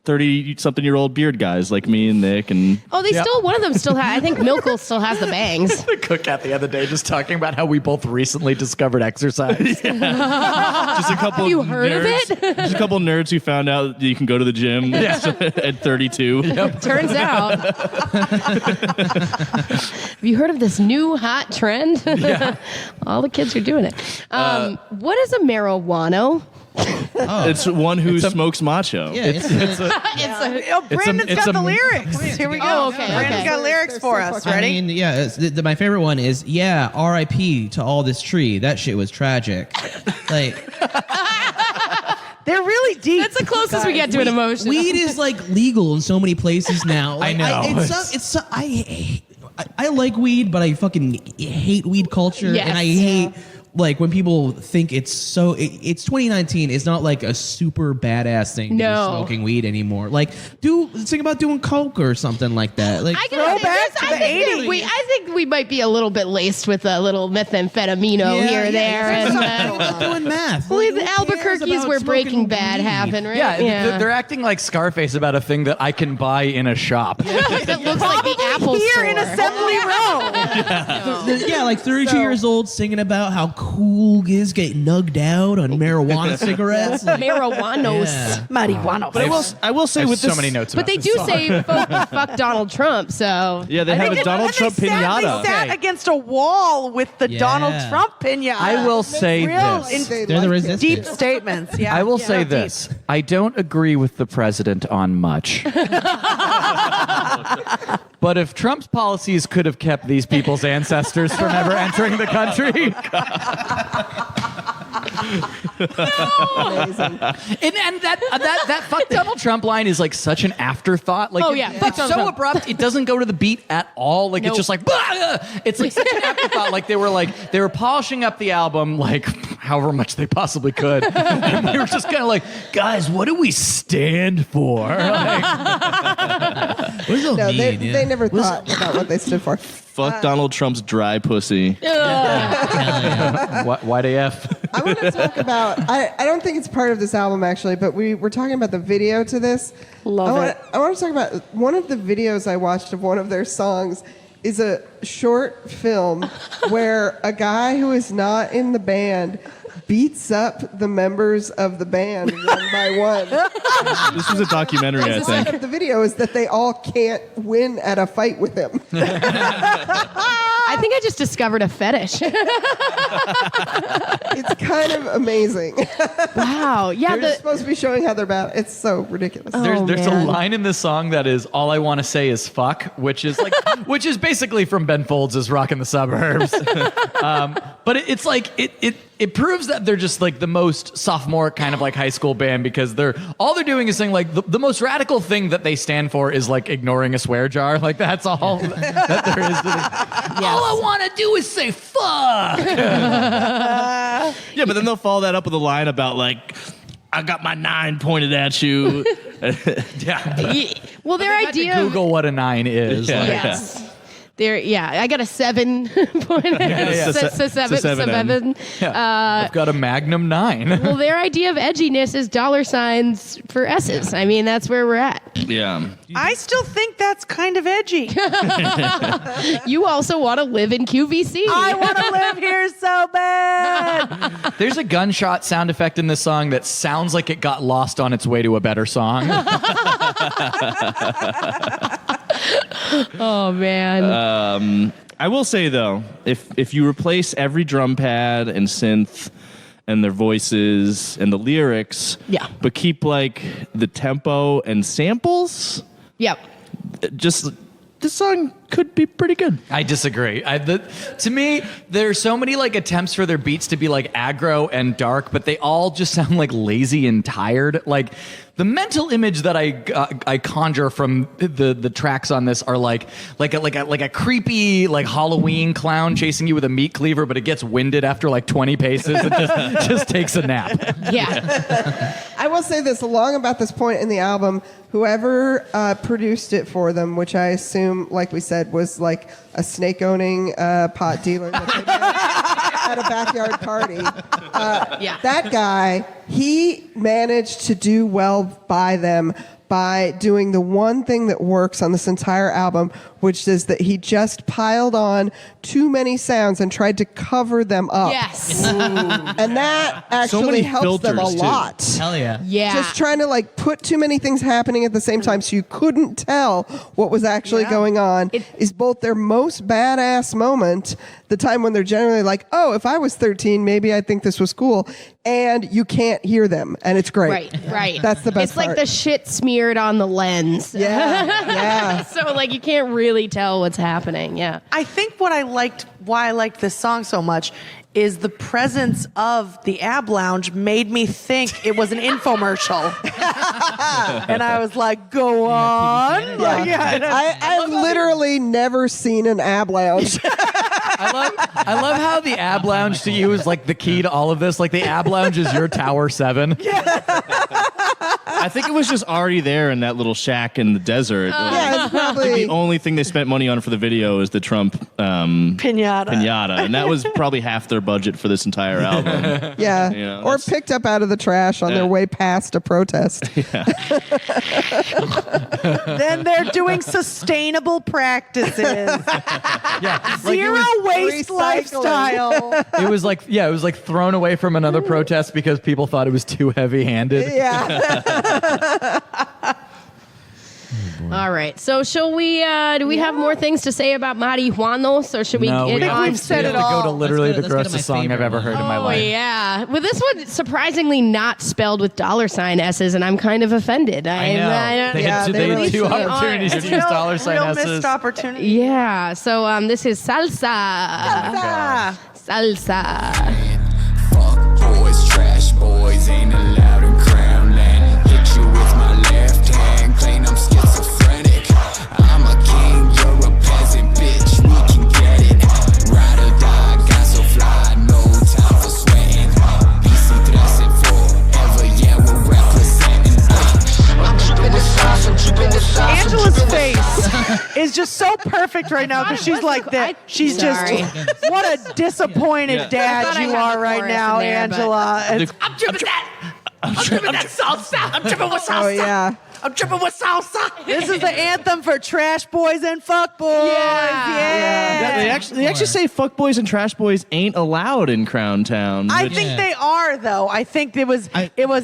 30-something-year-old beard guys like me and Nick and. Oh, they still. One of them still has. I think Milkle still has the bangs. The cookout the other day, just talking about how we both recently discovered exercise. Just a couple. You heard of nerds, it? Just a couple nerds who found out that you can go to the gym at 32. Turns out. Have you heard of this new hot trend? Yeah. All the kids are doing it. What is a marijuana? It's one who smokes macho. Yeah, it's Brandon's it's got a- the lyrics. Here we go. Oh, okay, Brandon's okay. got lyrics for us. I Ready? mean, yeah, my favorite one is, yeah, R.I.P. to all this tree. That shit was tragic. Like, They're really deep. That's the closest we get to an emotion. weed is like legal in so many places now. Like, know. I like weed, but I fucking hate weed culture, Yes. and I hate like when people think it's 2019. It's not like a super badass thing to be No. smoking weed anymore. Like, think about doing coke or something like that. Like, I gotta say, Throwback to the I think we might be a little bit laced with a little methamphetamino here or there. And, doing math. well, Like, the who cares Albuquerque's about where smoking Breaking Bad weed? happened, right? Yeah, they're acting like Scarface about a thing that I can buy in a shop. That looks like the Apple Here store. in Assembly Row. Yeah, like 32 years old singing about how cool it is getting nugged out on marijuana cigarettes. Like, Marijuanos. yeah. Marijuana. But I will say I have with so this, many notes But about they this do song. say fuck Donald Trump, so. Yeah, they have a Donald Trump They pinata. sat against a wall with the Yeah. Donald Trump pinata. I will say Real this. in- They're the resistance. deep statements. Yeah, I will yeah. say Deep. this. I don't agree with the president on much. But if Trump's policies could have kept these people's ancestors from ever entering the country. Amazing. And that fuck Donald Trump line is like such an afterthought. Like, Oh, yeah. Fuck it's Donald so Trump. abrupt. It doesn't go to the beat at all. Like Nope. it's just like "Bah!" It's like such an afterthought. Like they were polishing up the album like however much they possibly could. And we were just kind of like, guys, what do we stand for? Like, What does it No, mean? they never thought about what they stood for. Fuck Donald Trump's dry pussy. why'd AF? I want to talk about. I don't think it's part of this album actually, but we were talking about the video to this. Love it. I want to talk about one of the videos I watched of one of their songs. Is a short film where a guy who is not in the band beats up the members of the band one by one. This was a documentary, I The point think. of the video is that they all can't win at a fight with him. I think I just discovered a fetish. It's kind of amazing. Wow. Yeah. They're supposed to be showing how they're bad. It's so ridiculous. There's a man. line in this song that is all I want to say is fuck, which is like which is basically from Ben Folds' Rockin' the Suburbs. But it's like it proves that they're just like the most sophomore kind of like high school band because all they're doing is saying like the most radical thing that they stand for is like ignoring a swear jar. Like that's all that there is to this. All I want to do is say fuck. Yeah, but then they'll follow that up with a line about like, I got my 9 pointed at you. Yeah. Well, their They had to idea. Google what a 9 is. Yeah. Like, Yes. I got a 7 point. yeah. Seven. I've got a Magnum 9. Well, their idea of edginess is $signs for S's. I mean, that's where we're at. Yeah. I still think that's kind of edgy. You also want to live in QVC. I want to live here so bad. There's a gunshot sound effect in this song that sounds like it got lost on its way to a better song. Oh man. I will say though, if you replace every drum pad and synth and their voices and the lyrics, Yeah. but keep like the tempo and samples, Yep. just this song could be pretty good. I disagree. To me, there's so many like attempts for their beats to be like aggro and dark, but they all just sound like lazy and tired. Like the mental image that I conjure from the tracks on this are like a creepy like Halloween clown chasing you with a meat cleaver, but it gets winded after like 20 paces and just takes a nap. Yeah. I will say this, along about this point in the album, whoever produced it for them, which I assume, like we said, was like a snake-owning pot dealer that they met at a backyard party. Yeah. That guy, he managed to do well by them by doing the one thing that works on this entire album, which is that he just piled on too many sounds and tried to cover them up. Yes. And that actually many helps them a filters, too. lot. Hell yeah. Yeah. Just trying to like put too many things happening at the same time so you couldn't tell what was actually going on is both their most badass moment, the time when they're generally like, oh, if I was 13, maybe I'd think this was cool, and you can't hear them, and it's great. Right. That's the best It's like part. the shit smeared on the lens. Yeah. So like you can't really tell what's happening. Yeah. I think why I liked this song so much is the presence of the Ab Lounge made me think it was an infomercial. And I was like, go on. I've literally never seen an ab lounge. I love how the Ab Lounge to you is like the key to all of this. Like the Ab Lounge is your Tower 7. I think it was just already there in that little shack in the desert. Yeah, it's probably The only thing they spent money on for the video is the Trump Pinata. and that was probably half their budget for this entire album. yeah, You know, or that's- picked up out of the trash on their way past a protest. Then they're doing sustainable practices. Yeah, Zero waste recycling. lifestyle. it was like thrown away from another protest because people thought it was too heavy-handed. Yeah. All right. So shall we? Do we have more things to say about marihuanos, or should we? No, get we on have we've said to it go all. to literally Let's the go to my grossest song I've favorite ever heard in my Oh life. yeah. Well, this one surprisingly not spelled with $S's, and I'm kind of offended. I know. They had they really two should. opportunities to use Real $sign missed S's. opportunity. Yeah. So this is salsa. Ah. Salsa. Fuck boys, trash boys, ain't allowed in Crown Land. Hit you with my left hand, claim I'm schizophrenic. I'm a king, you're a peasant, bitch, we can get it. Ride or die, got so fly, no time for sweating. BC 3 and forever, yeah, we're representing. I'm tripping the sauce, I'm tripping the sauce. Angela's face is just so perfect right now because she's like that. She's Sorry. just what a disappointed I thought dad I you had are the right chorus now, in there, but- Angela. It's- I'm tripping that. I'm tripping that salsa. I'm tripping with salsa. Oh yeah. I'm tripping with salsa. This is the anthem for trash boys and fuck boys. Yeah. They actually say fuckboys and trash boys ain't allowed in Crown Town. I which- think they are though. I think it was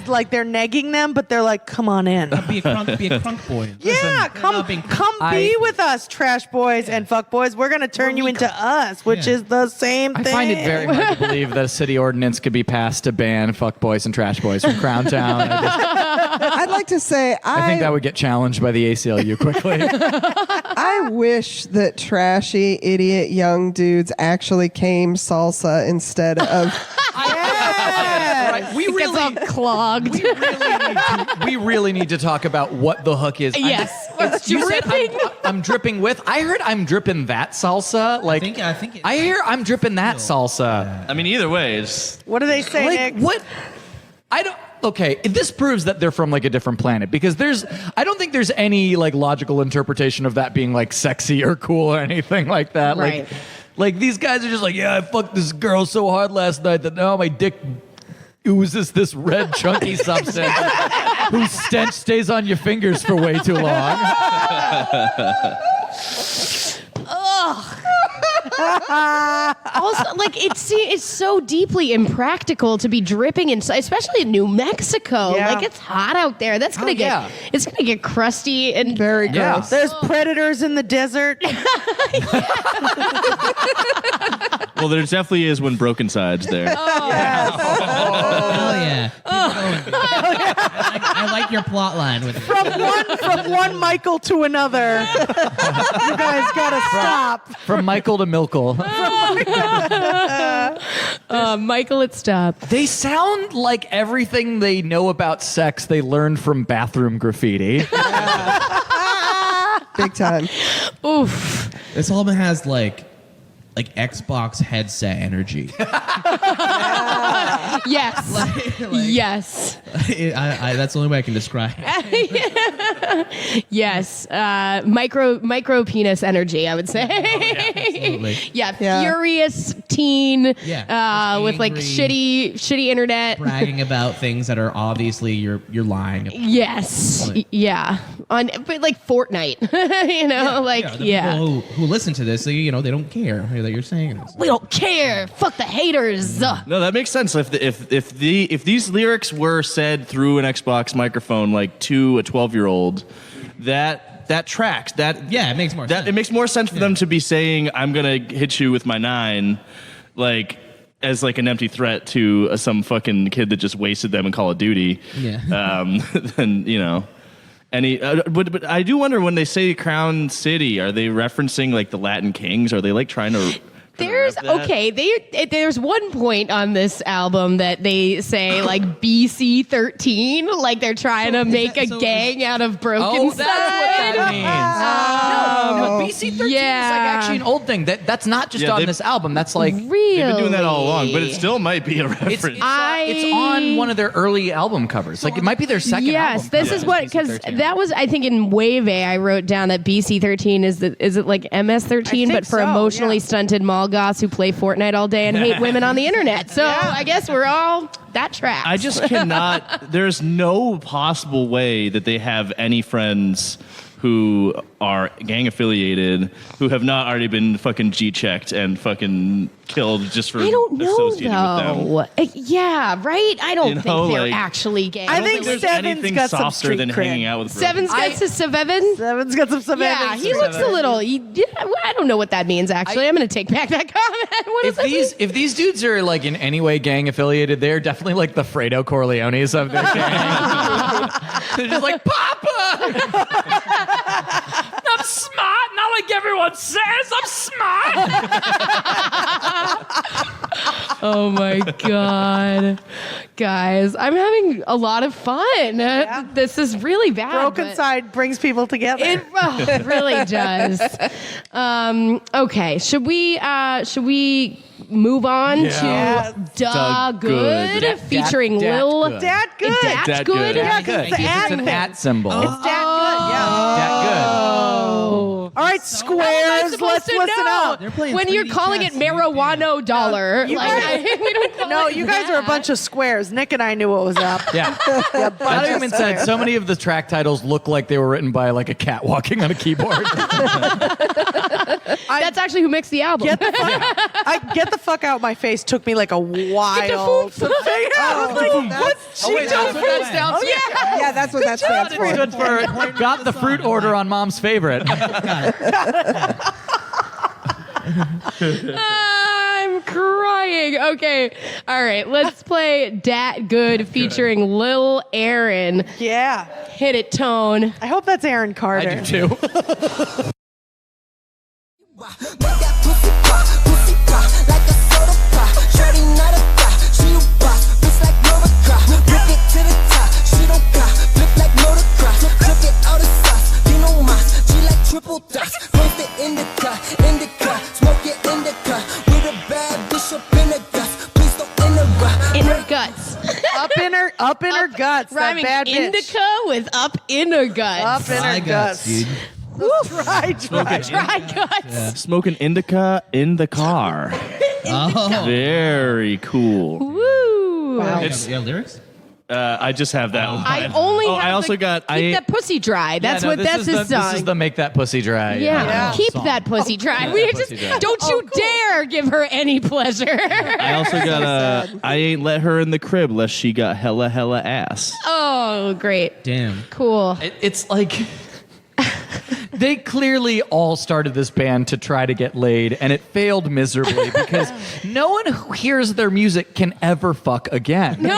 like they're negging them, but they're like, come on in. Be a crunk boy. Yeah, come be with us, trash boys and fuck boys. We're gonna turn you into us, which is the same I thing. find it very hard to believe that a city ordinance could be passed to ban fuckboys and trash boys from Crown Town. I'd like to say I think that would get challenged by the ACLU quickly. I wish that trashy idiot young dudes actually came salsa instead of Right, we It gets all clogged. we really need to talk about what the hook is. Yes. You said Dripping. I'm dripping with. I heard I'm dripping that salsa. Like I think I hear I'm dripping that salsa. I mean, either way, it's What do they say, Like Nick? what? I don't. okay, this proves that they're from like a different planet because I don't think there's any like logical interpretation of that being like sexy or cool or anything like that. Right. Like these guys are just like, yeah, I fucked this girl so hard last night that now my dick oozes this red chunky substance whose stench stays on your fingers for way too long. Also, like it's so deeply impractical to be dripping inside, especially in New Mexico. Yeah. Like it's hot out there. That's gonna it's gonna get crusty and Very Yeah. gross. There's predators in the desert. Well, there definitely is when Brokencyde's there. Hell yeah. Keep going, dude. I like your plot line with it. From one Michael to another. You guys gotta stop. From Michael to Milkle. Michael, it stopped. They sound like everything they know about sex they learned from bathroom graffiti. Big time. Oof. This album has like Xbox headset energy. Yes. Yes. That's the only way I can describe it. Yes. Micro penis energy, I would say. Absolutely. Yeah. Yeah. Furious teen. Yeah, just with like angry. shitty internet. Bragging about things that are obviously you're lying about. Yes. Like- Yeah. But like Fortnite. The people who listen to this, they don't care that you're saying this. We don't care. Fuck the haters. No, that makes sense. If these lyrics were said through an Xbox microphone, like to a 12-year-old, that tracks. It makes more sense. It makes more sense for them to be saying, "I'm gonna hit you with my 9," like as like an empty threat to some fucking kid that just wasted them in Call of Duty. Yeah. Then but I do wonder when they say Crown City, are they referencing like the Latin kings? Are they like trying to? There's there's one point on this album that they say like BC 13, like they're trying to make a gang out of Brokencyde. No, BC 13 is like actually an old thing. That's not just on this album. That's like Really? They've been doing that all along, but it still might be a reference. it's on one of their early album covers. Like it might be their second album. Yes, this cover. is what, because that was, I think in Wave I wrote down that BC 13 is it like MS 13, I but think for so, emotionally yeah. stunted mall goths who play Fortnite all day and hate women on the internet. So I guess we're all that tracks. I just cannot. There's no possible way that they have any friends who are gang affiliated who have not already been fucking G-checked and fucking killed just for I don't know associating with them. though. Yeah, right. I don't think they're like- actually gay. I think There's Seven's anything got some softer street than cred. hanging out with Seven's got to Seven. Seven's got some Yeah, he looks a little. I don't know what that means. Actually, I'm going to take back that comment. What does that mean? If these dudes are like in any way gang affiliated, they're definitely like the Fredo Corleones of their gang. They're just like, Papa! I'm smart, not like everyone says. I'm smart. Oh my god, guys, I'm having a lot of fun. This is really bad. but Brokencyde brings people together. It really does. Okay, should we move on to Da Good, Good. featuring Dat Lil Good. Dat Good. Is Dat Dat Good? Good. Yeah, Good. it's the It's an ad at symbol. It's Dat Good, yeah. Oh. All right, How am I squares, supposed let's to listen know? up. They're playing When you're 3D calling it chess, you marijuana dollar, You like guys- we don't call No, it you guys are a that. bunch of squares. Nick and I knew what was up. Yeah. That even said so many of the track titles look like they were written by like a cat walking on a keyboard. That's actually who mixed the album. Get the fuck out my face took me like a while to figure out. I was like, what's she doing? that's what that stands for? Yeah, that's what that stands for. Good for got the fruit order on mom's favorite. I'm crying. Okay. All right. Let's play Dat Good featuring Lil Aaron. Yeah. Hit it, Tone. I hope that's Aaron Carter. I do too. Make that pussy pop, like a soda pop. Shorty not a pop, she a boss, bitch like Nova Crop. Rip it to the top, she don't cop, flip like motocross. Cook it out of sauce, you know mas, she like triple dots. Post it in the car, smoke it in the car. With a bad bitch up in the guts, please don't interrupt. In her guts. Up in her guts. That Rhyming bad bitch. indica with up in her guts. Up in her guts. dude. Dry guts. Smoking indica in the car. Oh. Very cool. Woo! It's- You have lyrics? I just have that one. I only have I also the got. Keep That Pussy Dry. That's that's his song. This is the Make That Pussy Dry. yeah. Keep song. that pussy dry. Keep We that just pussy dry. don't you dare give her any pleasure. I also got I ain't let her in the crib lest she got hella ass. Oh, great. Damn. Cool. It's like they clearly all started this band to try to get laid, and it failed miserably because no one who hears their music can ever fuck again. No,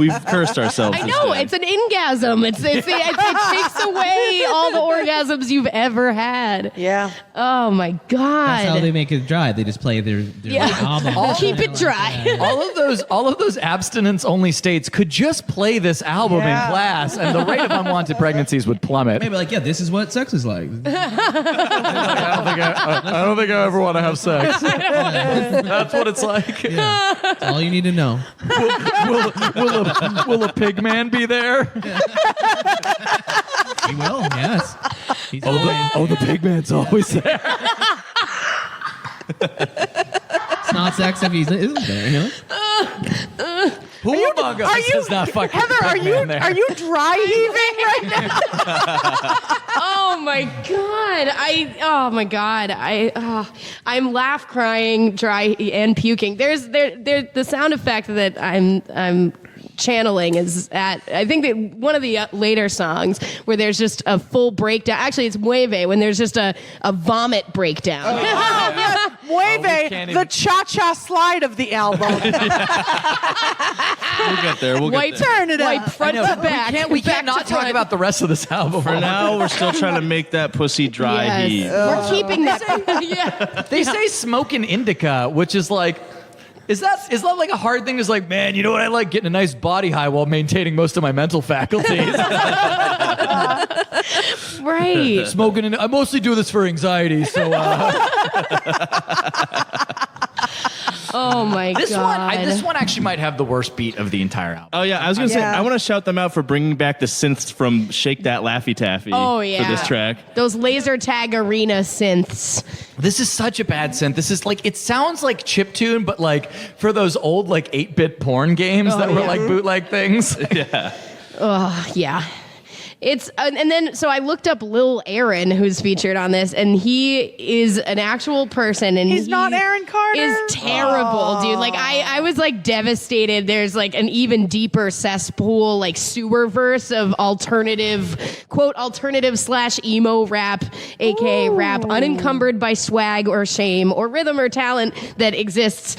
We've cursed ourselves. I know. It's an ingasm. It takes away all the orgasms you've ever had. Yeah. Oh, my God. That's how they make it dry. They just play their album. Keep it dry. All of those abstinence-only states could just play this album Yeah. in class, and the rate of unwanted pregnancies would plummet. Maybe like, yeah, this is what sex is like. I don't think I ever want to have sex. That's what it's like. That's all you need to know. Will a pig man be there? He will, yes. He's The pig man's always there. it's not sex if he isn't there, you know? Who among us is not fucking Heather, pig man there? are you dry heaving right now? Oh my god! I'm laugh, crying, dry, and puking. There's the sound effect that I'm channeling is at, I think that one of the later songs where there's just a full breakdown. Actually, it's Mueve when there's just a vomit breakdown. Oh, yes. Mueve, can't the even- cha-cha slide of the album. We'll get there. We'll Wipe, get there. Turn it wipe up. front to back. We back can't to not talk front. about the rest of this album. For now, we're still trying to make that pussy dry Yes. heat. We're keeping that. Yeah. They say smoking indica, which is like, is that like a hard thing? Is like, man, you know what? I like getting a nice body high while maintaining most of my mental faculties. Right. Smoking, I mostly do this for anxiety. So Oh my this god. this one actually might have the worst beat of the entire album. Oh yeah, I was gonna say Yeah. I want to shout them out for bringing back the synths from Shake That Laffy Taffy. Oh yeah. For this track. Those laser tag arena synths. This is such a bad synth. This is like, it sounds like chiptune, but like for those old like 8-bit porn games that were like bootleg things. Yeah. It's and then so I looked up Lil Aaron, who's featured on this, and he is an actual person, and He's not Aaron Carter? Is terrible, dude. Like I was like devastated. There's like an even deeper cesspool, like sewer verse of alternative / emo rap, aka rap, unencumbered by swag or shame or rhythm or talent that exists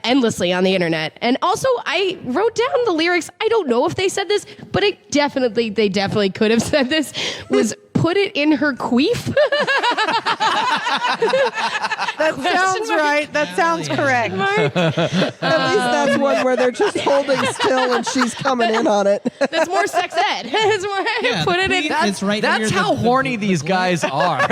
endlessly on the internet. And also, I wrote down the lyrics. I don't know if they said this, but they definitely could have said this, was put it in her queef. That sounds right. That sounds correct. At least that's one where they're just holding still and she's coming in on it. That's more sex ed. It's more, Yeah, put it in. it's right That's near how the horny these guys are.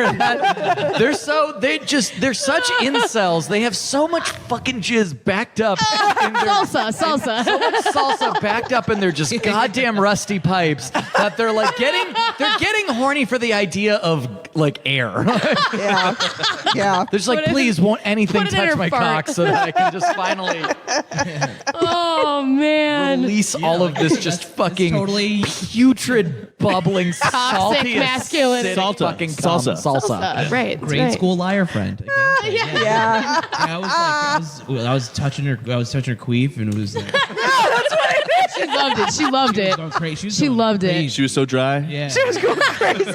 They're such incels. They have so much fucking jizz backed up in their Salsa. salsa backed up in their just goddamn rusty pipes that they're getting horny for the idea of like air. Yeah. Yeah. They're just like, Put it- please, won't anything put it in touch her my fart. cock so that I can just finally Oh man. release all of this just fucking totally putrid, bubbling, salty, masculine. acidic Salsa. fucking cum. Salsa. Right. grade right. school liar friend. Again. Yeah. I was touching her queef, and it was like, She loved it. She loved it. going crazy. She loved it. She was so dry. Yeah. She was going crazy.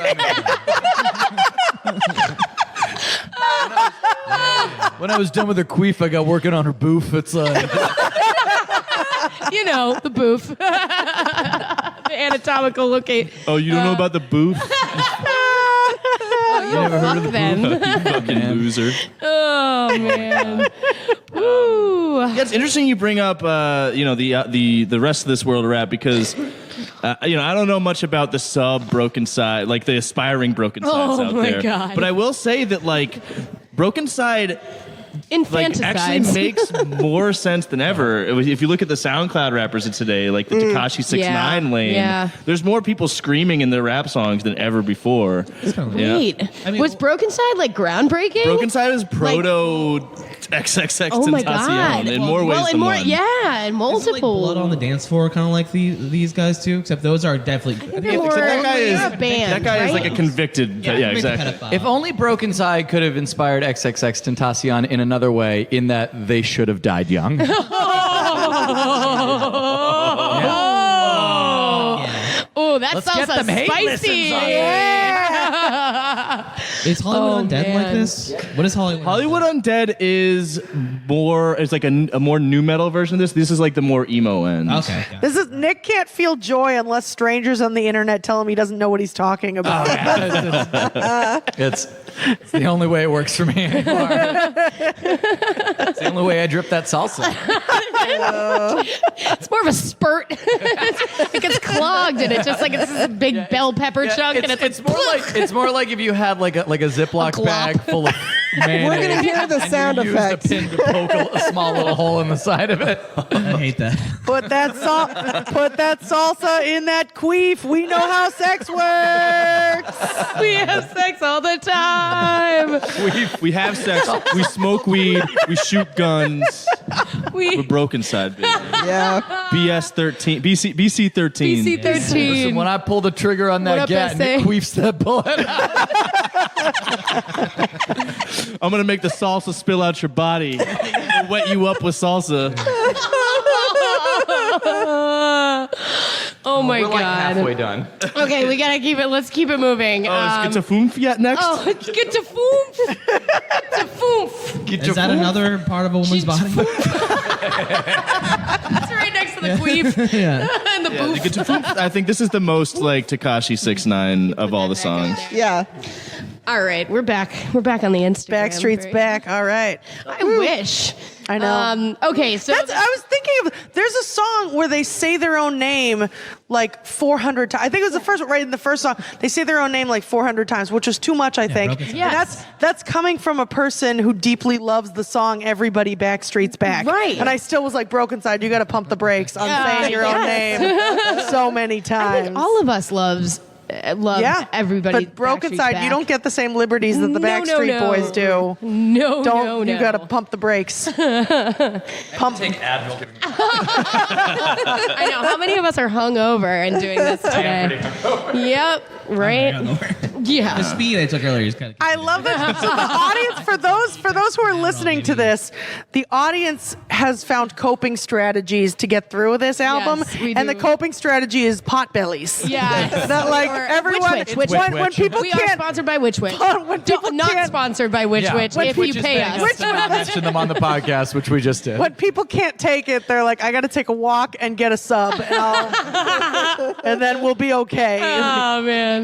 When I was done with her queef, I got working on her boof. It's You know, the boof. The anatomical locate. Oh, you don't know about the booth? You don't fuck then. You fucking loser. Oh man. Woo. Yeah, it's interesting you bring up, the rest of this world of rap because, I don't know much about the Brokencyde, like the aspiring Brokencydes out my there. God. But I will say that, like, Brokencyde like actually Infanticides. makes more sense than ever. If you look at the SoundCloud rappers of today, like the Tekashi 6ix9ine lane, yeah. there's more people screaming in their rap songs than ever before. Wait, I mean, was Brokencyde like groundbreaking? Brokencyde is proto XXX Oh my God. Tentacion in more ways well, in than more, one. yeah, in Isn't, multiple. like Blood on the Dance Floor kind of like these guys too? Except those are definitely. They're more- Except they're a band, that guy is like right? a convicted. Yeah, exactly. If only Brokencyde could have inspired XXX Tentacion in another way, in that they should have died young. Oh, that Let's sounds get them hate spicy. listens on. Is Hollywood Undead man. like this? What is Hollywood? Hollywood Undead is more. It's like a more new metal version of this. This is like the more emo end. Okay. Yeah. This is Nick can't feel joy unless strangers on the internet tell him he doesn't know what he's talking about. It's the only way it works for me anymore. It's the only way I drip that salsa. It's more of a spurt. It gets clogged and it's just like it's this big bell pepper chunk and it's It's more like if you had like a Ziploc glop. bag full of mayonnaise. We're gonna hear the sound and you effects. used a pin to poke a small little hole in the side of it. I hate that. Put that salsa in that queef. We know how sex works. we have sex all the time. We have sex. We smoke weed. We shoot guns. We're We Brokencyde, baby. Yeah. BC 13. BC 13. Listen, when I pull the trigger on What that up, gat and it SA? queefs that bullet I'm gonna make the salsa spill out your body. I'll wet you up with salsa. Oh my We're like God. halfway done. Okay, we gotta keep it. Let's keep it moving. Oh, is Skitafoof yet next? Oh, get to foof. To foof. Is that another part of a woman's body? It's right next to the queef Yeah. and the boof. Skitafoof. I think this is the most like Tekashi 6ix9ine of all the songs. Yeah. All right, we're back. We're back on the Instagram. Backstreet's Very- back. All right. I wish. I know. Okay, so I was thinking of there's a song where they say their own name like 400 times. I think it was the first right in the first song. They say their own name like 400 times, which is too much, I think. Brokencyde. Yes. And that's coming from a person who deeply loves the song "Everybody Backstreet's Back." Right. And I still was like, Brokencyde, you got to pump the brakes on saying your own yes. name so many I times. think all of us love everybody. But Brokencyde, you don't get the same liberties that the Backstreet Boys do. No, Don't no. you got to pump the brakes? Pump. I know. How many of us are hungover and doing this today? Yep. Right. The Yeah. speed I took earlier is kind of. I love that. So the audience, for those who are listening to this, the audience has found coping strategies to get through this album, Yes, we and the do. coping strategy is pot bellies. Yes. That like Or everyone Witch Witch. when people We are can't. sponsored by Witch Witch. When people Not can't- sponsored by Witch Witch if you pay us. to not mention them on the podcast, which we just did. When people can't take it, they're like, I got to take a walk and get a sub, and then we'll be okay. Oh man.